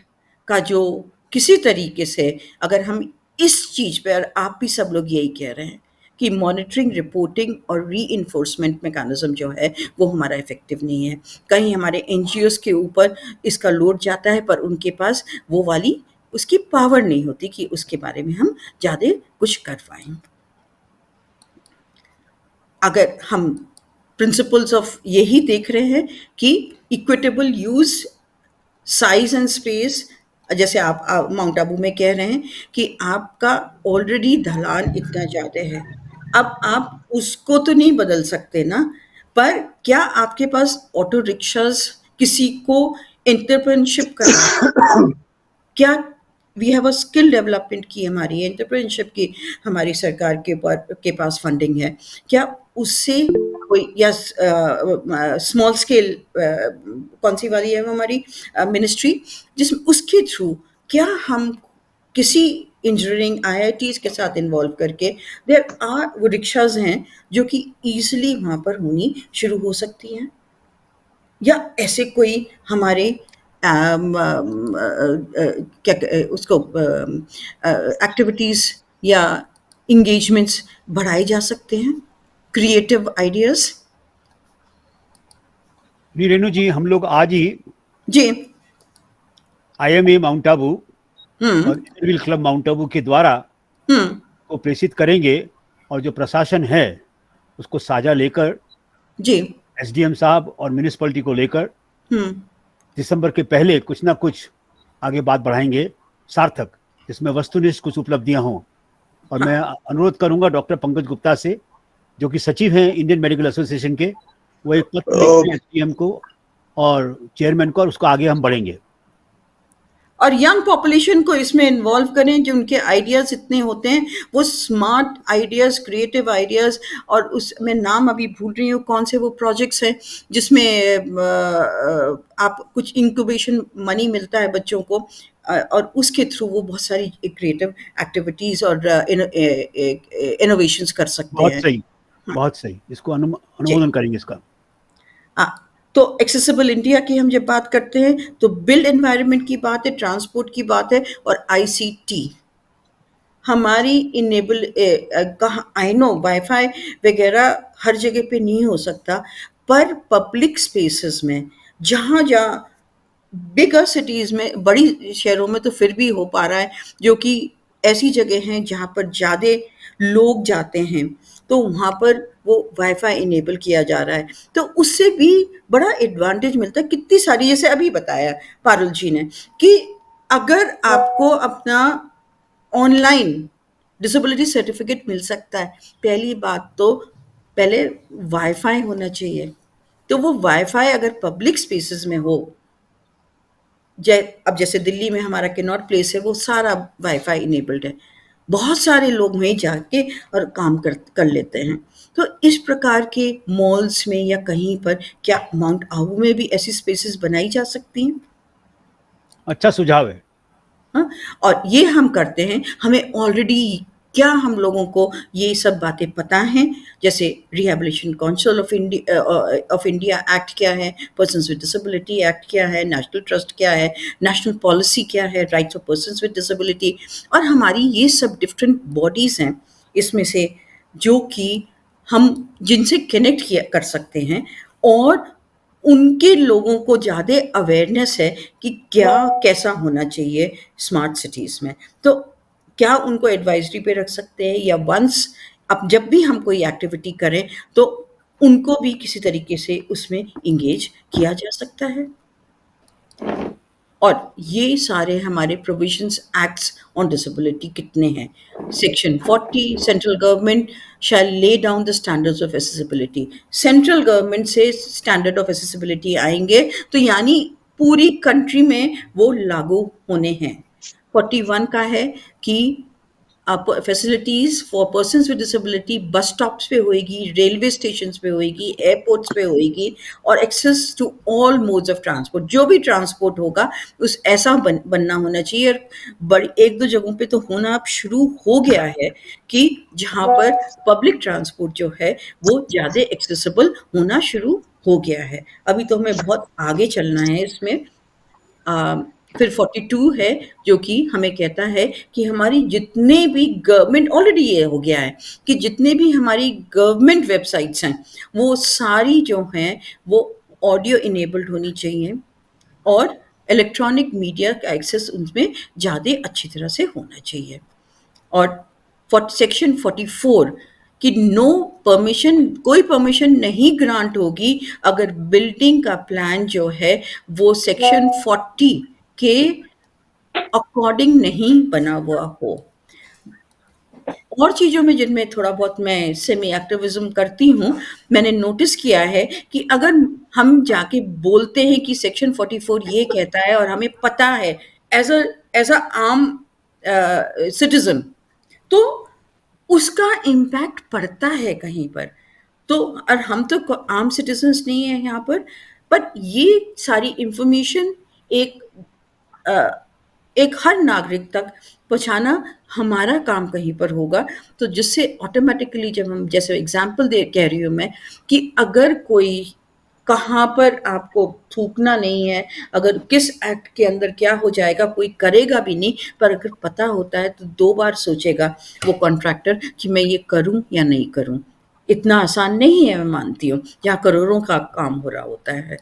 [SPEAKER 3] का जो किसी तरीके से, अगर हम इस चीज़ पर, आप भी सब लोग यही कह रहे हैं कि मॉनिटरिंग, रिपोर्टिंग और री इन्फोर्समेंट मैकेनिज्म जो है वो हमारा इफेक्टिव नहीं है। कहीं हमारे एनजीओस के ऊपर इसका लोड जाता है, पर उनके पास वो वाली उसकी पावर नहीं होती कि उसके बारे में हम ज़्यादा कुछ कर पाएँ। अगर हम प्रिंसिपल्स ऑफ यही देख रहे हैं कि equitable use, size and space, जैसे आप माउंट आबू में कह रहे हैं कि आपका ऑलरेडी ढलान इतना ज़्यादा है, अब आप उसको तो नहीं बदल सकते ना, पर क्या आपके पास ऑटो रिक्शाज, किसी को एंटरप्रेन्योरशिप करना, क्या we have a skill development की, हमारी एंटरप्रेन्योरशिप की हमारी सरकार के पास फंडिंग है, क्या उससे कोई, या स्मॉल स्केल कौन सी वाली है वो हमारी मिनिस्ट्री, जिसमें उसके थ्रू क्या हम किसी इंजीनियरिंग आईआईटीज के साथ इन्वॉल्व करके, देयर आर वो रिक्शाज हैं जो कि ईजिली वहाँ पर होनी शुरू हो सकती हैं, या ऐसे कोई हमारे क्या उसको एक्टिविटीज़ या इंगेजमेंट्स बढ़ाए जा सकते हैं, क्रिएटिव आइडियाज।
[SPEAKER 2] रेणु जी, हम लोग आज ही
[SPEAKER 3] जी
[SPEAKER 2] आईएमए माउंट आबू
[SPEAKER 3] हम्म
[SPEAKER 2] और एयरव्हील क्लब माउंट आबू के द्वारा
[SPEAKER 3] हम्म
[SPEAKER 2] को प्रेषित करेंगे, और जो प्रशासन है उसको साझा लेकर
[SPEAKER 3] जी
[SPEAKER 2] एसडीएम साहब और म्यूनिसिपैलिटी को लेकर दिसंबर के पहले कुछ ना कुछ आगे बात बढ़ाएंगे सार्थक, जिसमें वस्तुनिष्ठ कुछ उपलब्धियां हों। और मैं अनुरोध करूंगा डॉक्टर पंकज गुप्ता से, जो कि सचिव हैं इंडियन मेडिकल एसोसिएशन के, वो एक पत्र लिखें एसडीएम को और चेयरमैन को, और उसको आगे हम बढ़ेंगे।
[SPEAKER 3] और यंग पॉपुलेशन को इसमें इन्वॉल्व करें, जो उनके आइडियाज़ इतने होते हैं, वो स्मार्ट आइडियाज़, क्रिएटिव आइडियाज़, और उसमें नाम अभी भूल रही हूँ कौन से वो प्रोजेक्ट्स हैं जिसमें आप कुछ इंक्यूबेशन मनी मिलता है बच्चों को, और उसके थ्रू वो बहुत सारी क्रिएटिव एक्टिविटीज़ और इनोवेशंस कर सकते हैं।
[SPEAKER 2] बहुत सही, बहुत सही, इसको अनुमोदन करेंगे इसका।
[SPEAKER 3] तो एक्सेसिबल इंडिया की हम जब बात करते हैं तो बिल्ड एनवायरनमेंट की बात है, ट्रांसपोर्ट की बात है, और आईसीटी हमारी इनेबल कहाँ, आई नो वाईफाई वगैरह हर जगह पे नहीं हो सकता, पर पब्लिक स्पेसेस में जहाँ जहाँ बिगर सिटीज़ में, बड़ी शहरों में तो फिर भी हो पा रहा है, जो कि ऐसी जगह हैं जहाँ पर ज़्यादा लोग जाते हैं, तो वहाँ पर वो वाईफाई इनेबल किया जा रहा है, तो उससे भी बड़ा एडवांटेज मिलता है। कितनी सारी, जैसे अभी बताया पारुल जी ने कि अगर आपको अपना ऑनलाइन डिसेबिलिटी सर्टिफिकेट मिल सकता है, पहली बात तो पहले वाईफाई होना चाहिए, तो वो वाईफाई अगर पब्लिक स्पेसेस में हो, अब जैसे दिल्ली में हमारा कैनॉट प्लेस है, वो सारा वाईफाई इनेबल्ड है, बहुत सारे लोग वहीं जाके और काम कर लेते हैं। तो इस प्रकार के मॉल्स में या कहीं पर क्या माउंट आबू में भी ऐसी स्पेसेस बनाई जा सकती हैं?
[SPEAKER 2] अच्छा सुझाव है।
[SPEAKER 3] हाँ, और ये हम करते हैं, हमें ऑलरेडी, क्या हम लोगों को ये सब बातें पता हैं, जैसे rehabilitation council of India act क्या है, पर्सन्स विद डिसेबिलिटी एक्ट क्या है, नेशनल ट्रस्ट क्या है, नेशनल पॉलिसी क्या है, rights of persons with disability, और हमारी ये सब डिफरेंट बॉडीज़ हैं, इसमें से जो कि हम जिनसे कनेक्ट किया कर सकते हैं, और उनके लोगों को ज़्यादा अवेयरनेस है कि क्या कैसा होना चाहिए स्मार्ट सिटीज़ में। तो क्या उनको एडवाइजरी पे रख सकते हैं, या वंस अब जब भी हम कोई एक्टिविटी करें तो उनको भी किसी तरीके से उसमें इंगेज किया जा सकता है। और ये सारे हमारे प्रोविजंस एक्ट्स ऑन डिसेबिलिटी कितने हैं? Section 40, central government shell lay down the standards of accessibility. Central government से स्टैंडर्ड ऑफ एक्सेसिबिलिटी आएंगे तो यानी पूरी कंट्री में वो लागू होने हैं। 41 का है कि facilities for persons with disability bus stops पे होएगी, रेलवे स्टेशन पे होएगी, एयरपोर्ट्स पे होएगी, और access to all modes of transport. जो भी ट्रांसपोर्ट होगा उस ऐसा बनना होना चाहिए। और बड़ी एक दो जगहों पे तो होना अब शुरू हो गया है कि जहाँ पर पब्लिक ट्रांसपोर्ट जो है वो ज़्यादा एक्सेसिबल होना शुरू हो गया है। अभी तो हमें बहुत आगे चलना है इसमें। फिर 42 है जो कि हमें कहता है कि हमारी जितने भी गवर्नमेंट, ऑलरेडी ये हो गया है कि जितने भी हमारी गवर्नमेंट वेबसाइट्स हैं वो सारी जो हैं वो ऑडियो इनेबल्ड होनी चाहिए, और इलेक्ट्रॉनिक मीडिया का एक्सेस उनमें ज़्यादा अच्छी तरह से होना चाहिए। और सेक्शन 44 कि नो परमिशन, कोई परमिशन नहीं ग्रांट होगी अगर बिल्डिंग का प्लान जो है वो सेक्शन 40 के अकॉर्डिंग नहीं बना हुआ हो। और चीज़ों में जिनमें थोड़ा बहुत मैं सेमी एक्टिविज्म करती हूँ, मैंने नोटिस किया है कि अगर हम जाके बोलते हैं कि सेक्शन 44 ये कहता है और हमें पता है एज अ आम सिटीजन, तो उसका इम्पैक्ट पड़ता है कहीं पर। तो और हम तो आम सिटीजन्स नहीं है यहाँ पर ये सारी इंफॉर्मेशन एक हर नागरिक तक पहुँचाना हमारा काम कहीं पर होगा। तो जिससे ऑटोमेटिकली जब हम, जैसे एग्जाम्पल कह रही हूँ मैं, कि अगर कोई कहाँ पर आपको थूकना नहीं है, अगर किस एक्ट के अंदर क्या हो जाएगा कोई करेगा भी नहीं, पर अगर पता होता है तो 2 बार सोचेगा वो कॉन्ट्रैक्टर कि मैं ये करूं या नहीं करूं। इतना आसान नहीं है, मैं मानती हूँ, जहाँ करोड़ों का काम हो रहा होता है।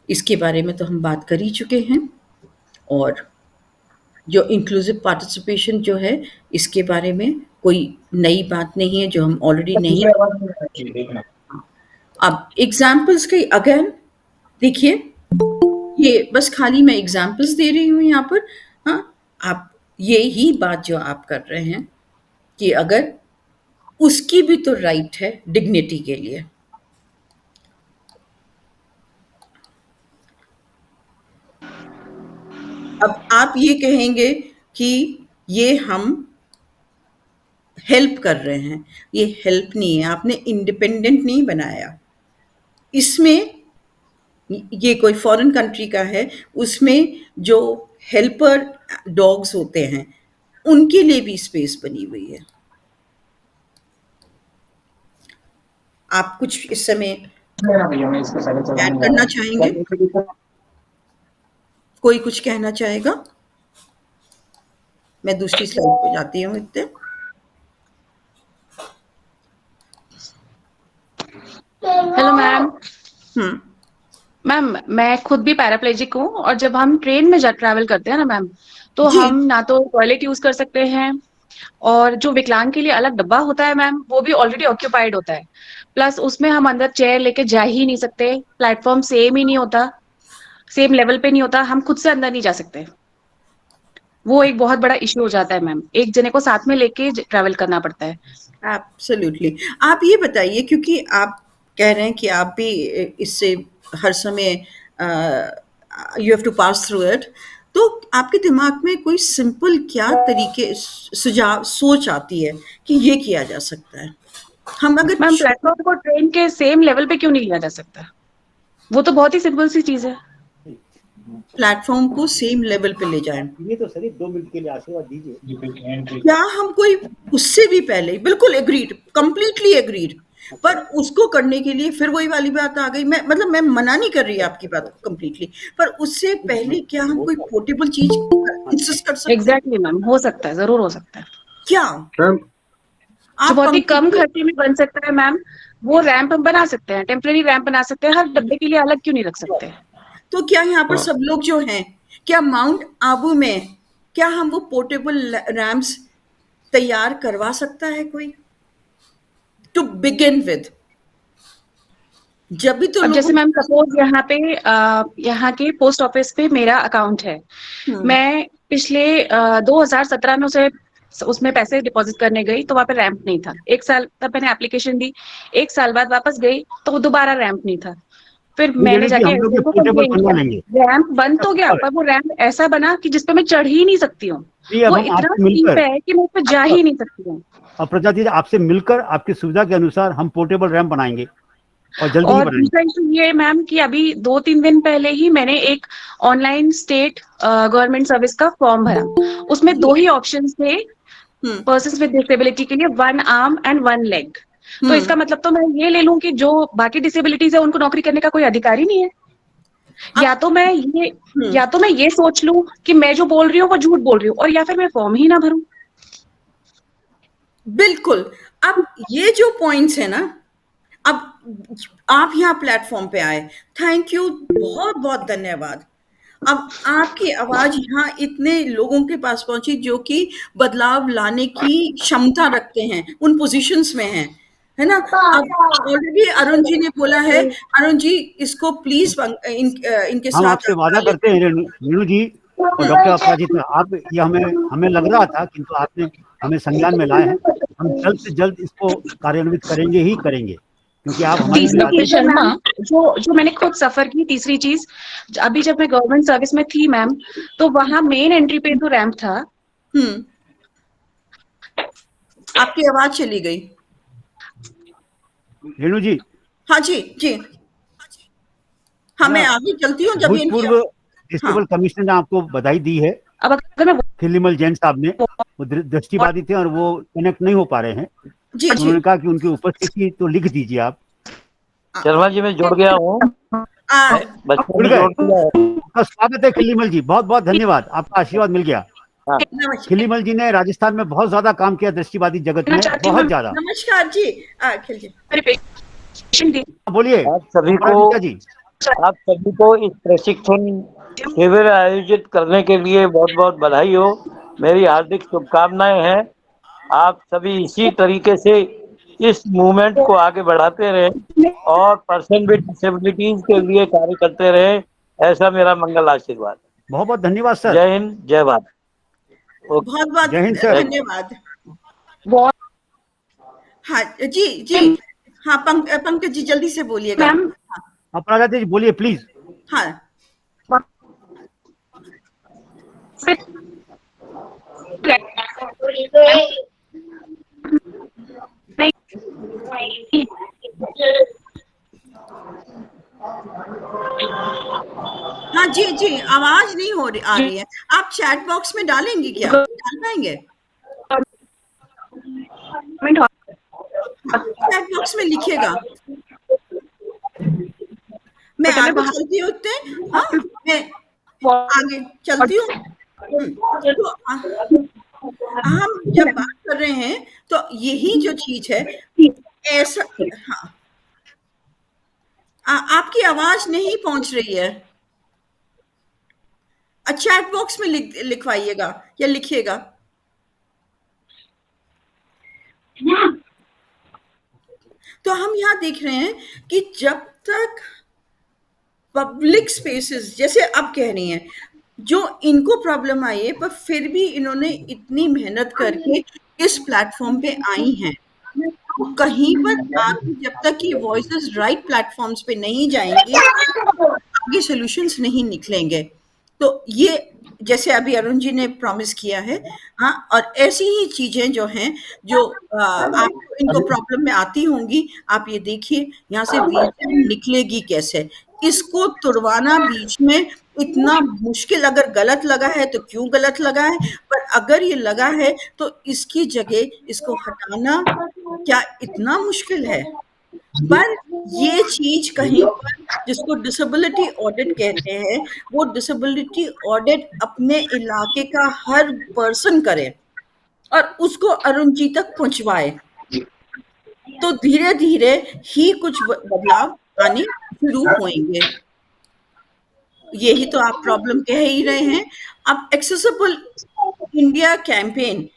[SPEAKER 3] इसके बारे में तो हम बात कर ही चुके हैं। और जो इंक्लूसिव पार्टिसिपेशन जो है, इसके बारे में कोई नई बात नहीं है जो हम ऑलरेडी नहीं। अब एग्जाम्पल्स के अगेन देखिए, ये बस खाली मैं एग्जाम्पल्स दे रही हूँ यहाँ पर। हाँ, आप ये ही बात जो आप कर रहे हैं कि अगर उसकी भी तो राइट है डिग्निटी के लिए। अब आप ये कहेंगे कि ये हम हेल्प कर रहे हैं, ये हेल्प नहीं है, आपने इंडिपेंडेंट नहीं बनाया। इसमें ये कोई फॉरेन कंट्री का है, उसमें जो हेल्पर डॉग्स होते हैं उनके लिए भी स्पेस बनी हुई है। आप कुछ इस समय ऐड करना चाहेंगे? कोई कुछ कहना चाहेगा? मैं दूसरी स्लाइड पे जाती हूँ। इतने
[SPEAKER 4] हेलो मैम। मैम, मैं खुद भी पैराप्लेजिक हूँ, और जब हम ट्रेन में ट्रैवल करते हैं ना मैम, तो हम ना तो टॉयलेट यूज कर सकते हैं, और जो विकलांग के लिए अलग डब्बा होता है मैम, वो भी ऑलरेडी ऑक्यूपाइड होता है। प्लस उसमें हम अंदर चेयर लेके जा ही नहीं सकते, प्लेटफॉर्म सेम ही नहीं होता, सेम लेवल पे नहीं होता, हम खुद से अंदर नहीं जा सकते। वो एक बहुत बड़ा इश्यू हो जाता है मैम, एक जने को साथ में लेके ट्रैवल करना पड़ता है।
[SPEAKER 3] एब्सोल्युटली। आप ये बताइए, क्योंकि आप कह रहे हैं कि आप भी इससे हर समय you have to pass through it, तो आपके दिमाग में कोई सिंपल क्या तरीके, सुझाव, सोच आती है कि ये किया जा सकता है? हम अगर
[SPEAKER 4] मैम, प्लेटफॉर्म को ट्रेन के सेम लेवल पे क्यों नहीं लिया जा सकता? वो तो बहुत ही सिंपल सी चीज है।
[SPEAKER 3] प्लेटफॉर्म को सेम लेवल पे ले जाएं।
[SPEAKER 2] ये तो सर 2 मिनट के लिए आशीर्वाद दीजिए।
[SPEAKER 3] क्या हम कोई उससे भी पहले, बिल्कुल एग्रीड, कंप्लीटली एग्रीड, पर उसको करने के लिए फिर वही वाली बात आ गई। मैं मना नहीं कर रही आपकी बात को कंप्लीटली, पर उससे पहले क्या हम कोई पोर्टेबल चीज इंसिस्ट कर सकते हैं?
[SPEAKER 4] एग्जैक्टली मैम, हो सकता है, जरूर हो सकता है।
[SPEAKER 3] क्या
[SPEAKER 5] मैम
[SPEAKER 4] जो बहुत ही
[SPEAKER 3] पंकज
[SPEAKER 4] कम
[SPEAKER 3] जी,
[SPEAKER 4] खर्चे में बन सकता है मैम, वो रैंप हम बना सकते हैं, टेम्पररी रैंप बना सकते हैं, हर डब्बे के लिए अलग क्यों नहीं रख सकते?
[SPEAKER 3] तो क्या यहाँ पर सब लोग जो हैं, क्या माउंट आबू में क्या हम वो पोर्टेबल रैम्प्स तैयार करवा सकता है कोई, टू बिगिन विद? जब भी तो
[SPEAKER 4] अब जैसे
[SPEAKER 3] लोगों
[SPEAKER 4] मैम सपोज यहाँ पे यहाँ के पोस्ट ऑफिस पे मेरा अकाउंट है, मैं पिछले 2017 में उसमें पैसे डिपॉजिट करने गई तो वहाँ पे रैंप नहीं था। 1 साल तब मैंने एप्लीकेशन दी, 1 साल बाद वापस गई तो वो दोबारा रैंप नहीं था। फिर मैंने
[SPEAKER 2] रेणु जी,
[SPEAKER 4] जाके
[SPEAKER 2] हम लोग ये
[SPEAKER 4] SDM को
[SPEAKER 2] पोर्टेबल
[SPEAKER 4] कंप्लेन
[SPEAKER 2] बनवा
[SPEAKER 4] किया,
[SPEAKER 2] लेंगे।
[SPEAKER 4] रैंप बन तो गया पर वो रैंप ऐसा बना कि जिसपे मैं चढ़ ही नहीं सकती हूँ,
[SPEAKER 2] नहीं, अब
[SPEAKER 4] वो
[SPEAKER 2] हम
[SPEAKER 4] इतना
[SPEAKER 2] आपसे
[SPEAKER 4] स्टीप
[SPEAKER 2] मिलकर
[SPEAKER 4] है कि मैं उस पे जा ही नहीं सकती हूँ।
[SPEAKER 2] और प्रजाति जी आपसे मिलकर आपकी सुविधा के अनुसार हम पोर्टेबल रैंप बनाएंगे और जल्दी ही
[SPEAKER 4] और
[SPEAKER 2] बनाएंगे।
[SPEAKER 4] दूसरा इशू ये मैम कि अभी 2-3 दिन पहले ही मैंने एक ऑनलाइन स्टेट गवर्नमेंट सर्विस का फॉर्म भरा, उसमें 2 ही ऑप्शंस थे पर्सन्स विद डिसेबिलिटी के लिए, 1 आर्म एंड 1 लेग। तो इसका मतलब तो मैं ये ले लूं कि जो बाकी डिसेबिलिटीज है उनको नौकरी करने का कोई अधिकार ही नहीं है। या तो मैं ये सोच लूं कि मैं जो बोल रही हूँ वो झूठ बोल रही हूँ, और या फिर मैं फॉर्म ही ना भरूं।
[SPEAKER 3] बिल्कुल। अब ये जो पॉइंट्स है ना, अब आप यहाँ प्लेटफॉर्म पे आए, थैंक यू, बहुत बहुत धन्यवाद। अब आपकी आवाज यहाँ इतने लोगों के पास पहुंची जो कि बदलाव लाने की क्षमता रखते हैं, उन पोजीशंस में हैं, है ना। अब ऑलरेडी अरुण जी ने बोला है, अरुण जी इसको प्लीज इनके
[SPEAKER 2] हम
[SPEAKER 3] साथ
[SPEAKER 2] आपसे वादा करते हैं रेणु जी और डॉक्टर अपराजिता, आप ये हमें लग रहा था किंतु आपने हमें संज्ञान में लाए हैं। हम जल्द से जल्द इसको कार्यान्वित करेंगे ही करेंगे, क्योंकि आप हमारे
[SPEAKER 4] तीसरी
[SPEAKER 2] लिए
[SPEAKER 4] चीज शर्मा, जो मैंने खुद सफर की, तीसरी चीज, अभी जब मैं गवर्नमेंट सर्विस में थी मैम, तो वहां मेन एंट्री पे जो रैंप था,
[SPEAKER 3] आपकी आवाज चली गई।
[SPEAKER 2] रेणु जी।
[SPEAKER 3] हाँ जी जी, हाँ मैं आगे चलती हूँ। जब
[SPEAKER 2] भूतपूर्व डिसेबल कमिश्नर ने आपको बधाई दी है।
[SPEAKER 4] अब अगर मैं
[SPEAKER 2] खिल्लीमल जैन साहब ने, वो दृष्टिबाधित थे और वो कनेक्ट नहीं हो पा रहे हैं,
[SPEAKER 3] जी,
[SPEAKER 2] उन्होंने कहा कि उनकी उपस्थिति तो लिख दीजिए आप।
[SPEAKER 9] शर्मा जी मैं जुड़ गया हूँ,
[SPEAKER 2] जुड़ गए, आपका स्वागत है खिल्लीमल जी, बहुत बहुत धन्यवाद, आपका आशीर्वाद मिल गया। खिल्लीमल जी ने राजस्थान में बहुत ज्यादा काम किया दृष्टिबाधित जगत में, बहुत ज्यादा।
[SPEAKER 3] नमस्कार जी,
[SPEAKER 2] बोलिए।
[SPEAKER 9] आप सभी को इस प्रशिक्षण शिविर आयोजित करने के लिए बहुत बहुत बधाई हो, मेरी हार्दिक शुभकामनाएं हैं। आप सभी इसी तरीके से इस मूवमेंट को आगे बढ़ाते रहे और पर्सन विद डिसेबिलिटीज के लिए कार्य करते रहे, ऐसा मेरा मंगल आशीर्वाद।
[SPEAKER 2] बहुत बहुत धन्यवाद सर।
[SPEAKER 9] जय हिंद, जय भारत।
[SPEAKER 3] बहुत बहुत धन्यवाद। हाँ जी जी, हाँ पंकज जी जल्दी से बोलिएगा।
[SPEAKER 2] अपराधा जी बोलिए प्लीज।
[SPEAKER 3] हाँ हाँ जी जी, आवाज नहीं आ रही है। आप चैट बॉक्स में डालेंगे क्या, डाल पाएंगे? चैट बॉक्स में लिखिएगा। मैं आगे चलती हूँ, हाँ मैं आगे चलती हूँ। तो हम जब बात कर रहे हैं तो यही जो चीज है ऐसा, हाँ आपकी आवाज नहीं पहुंच रही है। चैट बॉक्स में लिखवाइएगा या लिखिएगा। तो हम यहाँ देख रहे हैं कि जब तक पब्लिक स्पेसेस, जैसे अब कह रही हैं, जो इनको प्रॉब्लम आई है पर फिर भी इन्होंने इतनी मेहनत करके इस प्लेटफॉर्म पे आई हैं, तो कहीं पर आपकी जब तक ये वॉइसेस राइट प्लेटफॉर्म्स पे नहीं जाएंगे, आगे सॉल्यूशंस नहीं निकलेंगे। तो ये जैसे अभी अरुण जी ने प्रॉमिस किया है, हाँ, और ऐसी ही चीजें जो हैं जो आपको इनको प्रॉब्लम में आती होंगी, आप ये देखिए यहाँ से विजन निकलेगी कैसे। इसको तुड़वाना बीच में इतना मुश्किल, अगर गलत लगा है तो क्यों गलत लगा है, पर अगर ये लगा है तो इसकी जगह इसको हटाना क्या इतना मुश्किल है? पर ये चीज कहीं पर जिसको डिसेबिलिटी ऑडिट कहते हैं, वो डिसेबिलिटी ऑडिट अपने इलाके का हर पर्सन करे, और उसको अरुण जी तक पहुंचवाए, तो धीरे धीरे ही कुछ बदलाव आने शुरू होंगे। यही तो आप प्रॉब्लम कह ही रहे हैं। अब एक्सेसिबल इंडिया कैंपेन,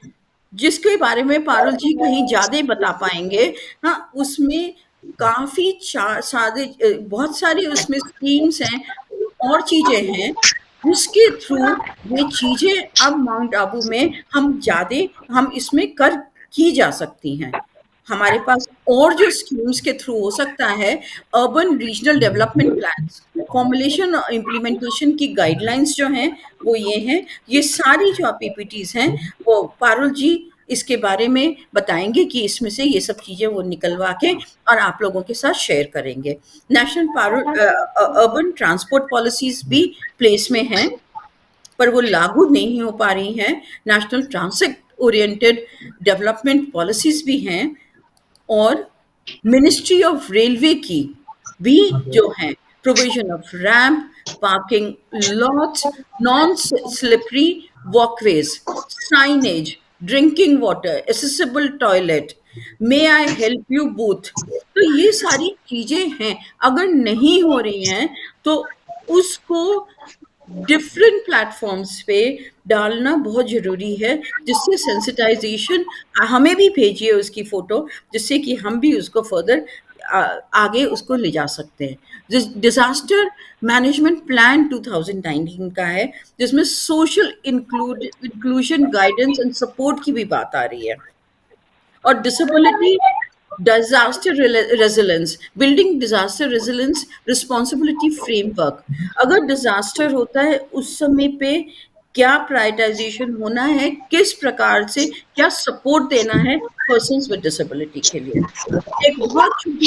[SPEAKER 3] जिसके बारे में पारुल जी कहीं ज्यादा बता पाएंगे, हाँ, उसमें काफी सारे बहुत सारी उसमें स्कीम्स हैं और चीजें हैं जिसके थ्रू ये चीजें अब माउंट आबू में हम इसमें की जा सकती हैं। हमारे पास और जो स्कीम्स के थ्रू हो सकता है, urban regional development plans, formulation और इम्प्लीमेंटेशन की गाइडलाइंस जो हैं वो ये हैं। ये सारी जो पीपीटीज हैं वो पारुल जी इसके बारे में बताएंगे कि इसमें से ये सब चीजें वो निकलवा के और आप लोगों के साथ शेयर करेंगे। नेशनल अर्बन ट्रांसपोर्ट पॉलिसीज भी प्लेस में हैं, पर वो लागू नहीं हो पा रही हैं। National transit oriented development policies भी हैं, और मिनिस्ट्री ऑफ रेलवे की भी जो है provision of ramp, parking lots, non slippery walkways, signage, drinking water, accessible toilet, may I help you booth. तो ये सारी चीजें हैं, अगर नहीं हो रही हैं तो उसको डिफरेंट प्लेटफॉर्म्स पे डालना बहुत जरूरी है, जिससे सेंसिटाइजेशन, हमें भी भेजिए उसकी फोटो, जिससे कि हम भी उसको फर्दर आगे उसको ले जा सकते हैं। डिजास्टर मैनेजमेंट प्लान 2019 का है, जिसमें social inclusion, guidance and support की भी बात आ रही है, और disability disaster resilience, building disaster resilience responsibility framework. अगर डिजास्टर होता है उस समय पे क्या प्रायोरिटाइजेशन होना है, किस प्रकार से क्या सपोर्ट देना है पर्सन्स विद डिसेबिलिटी के लिए। एक बहुत छोटी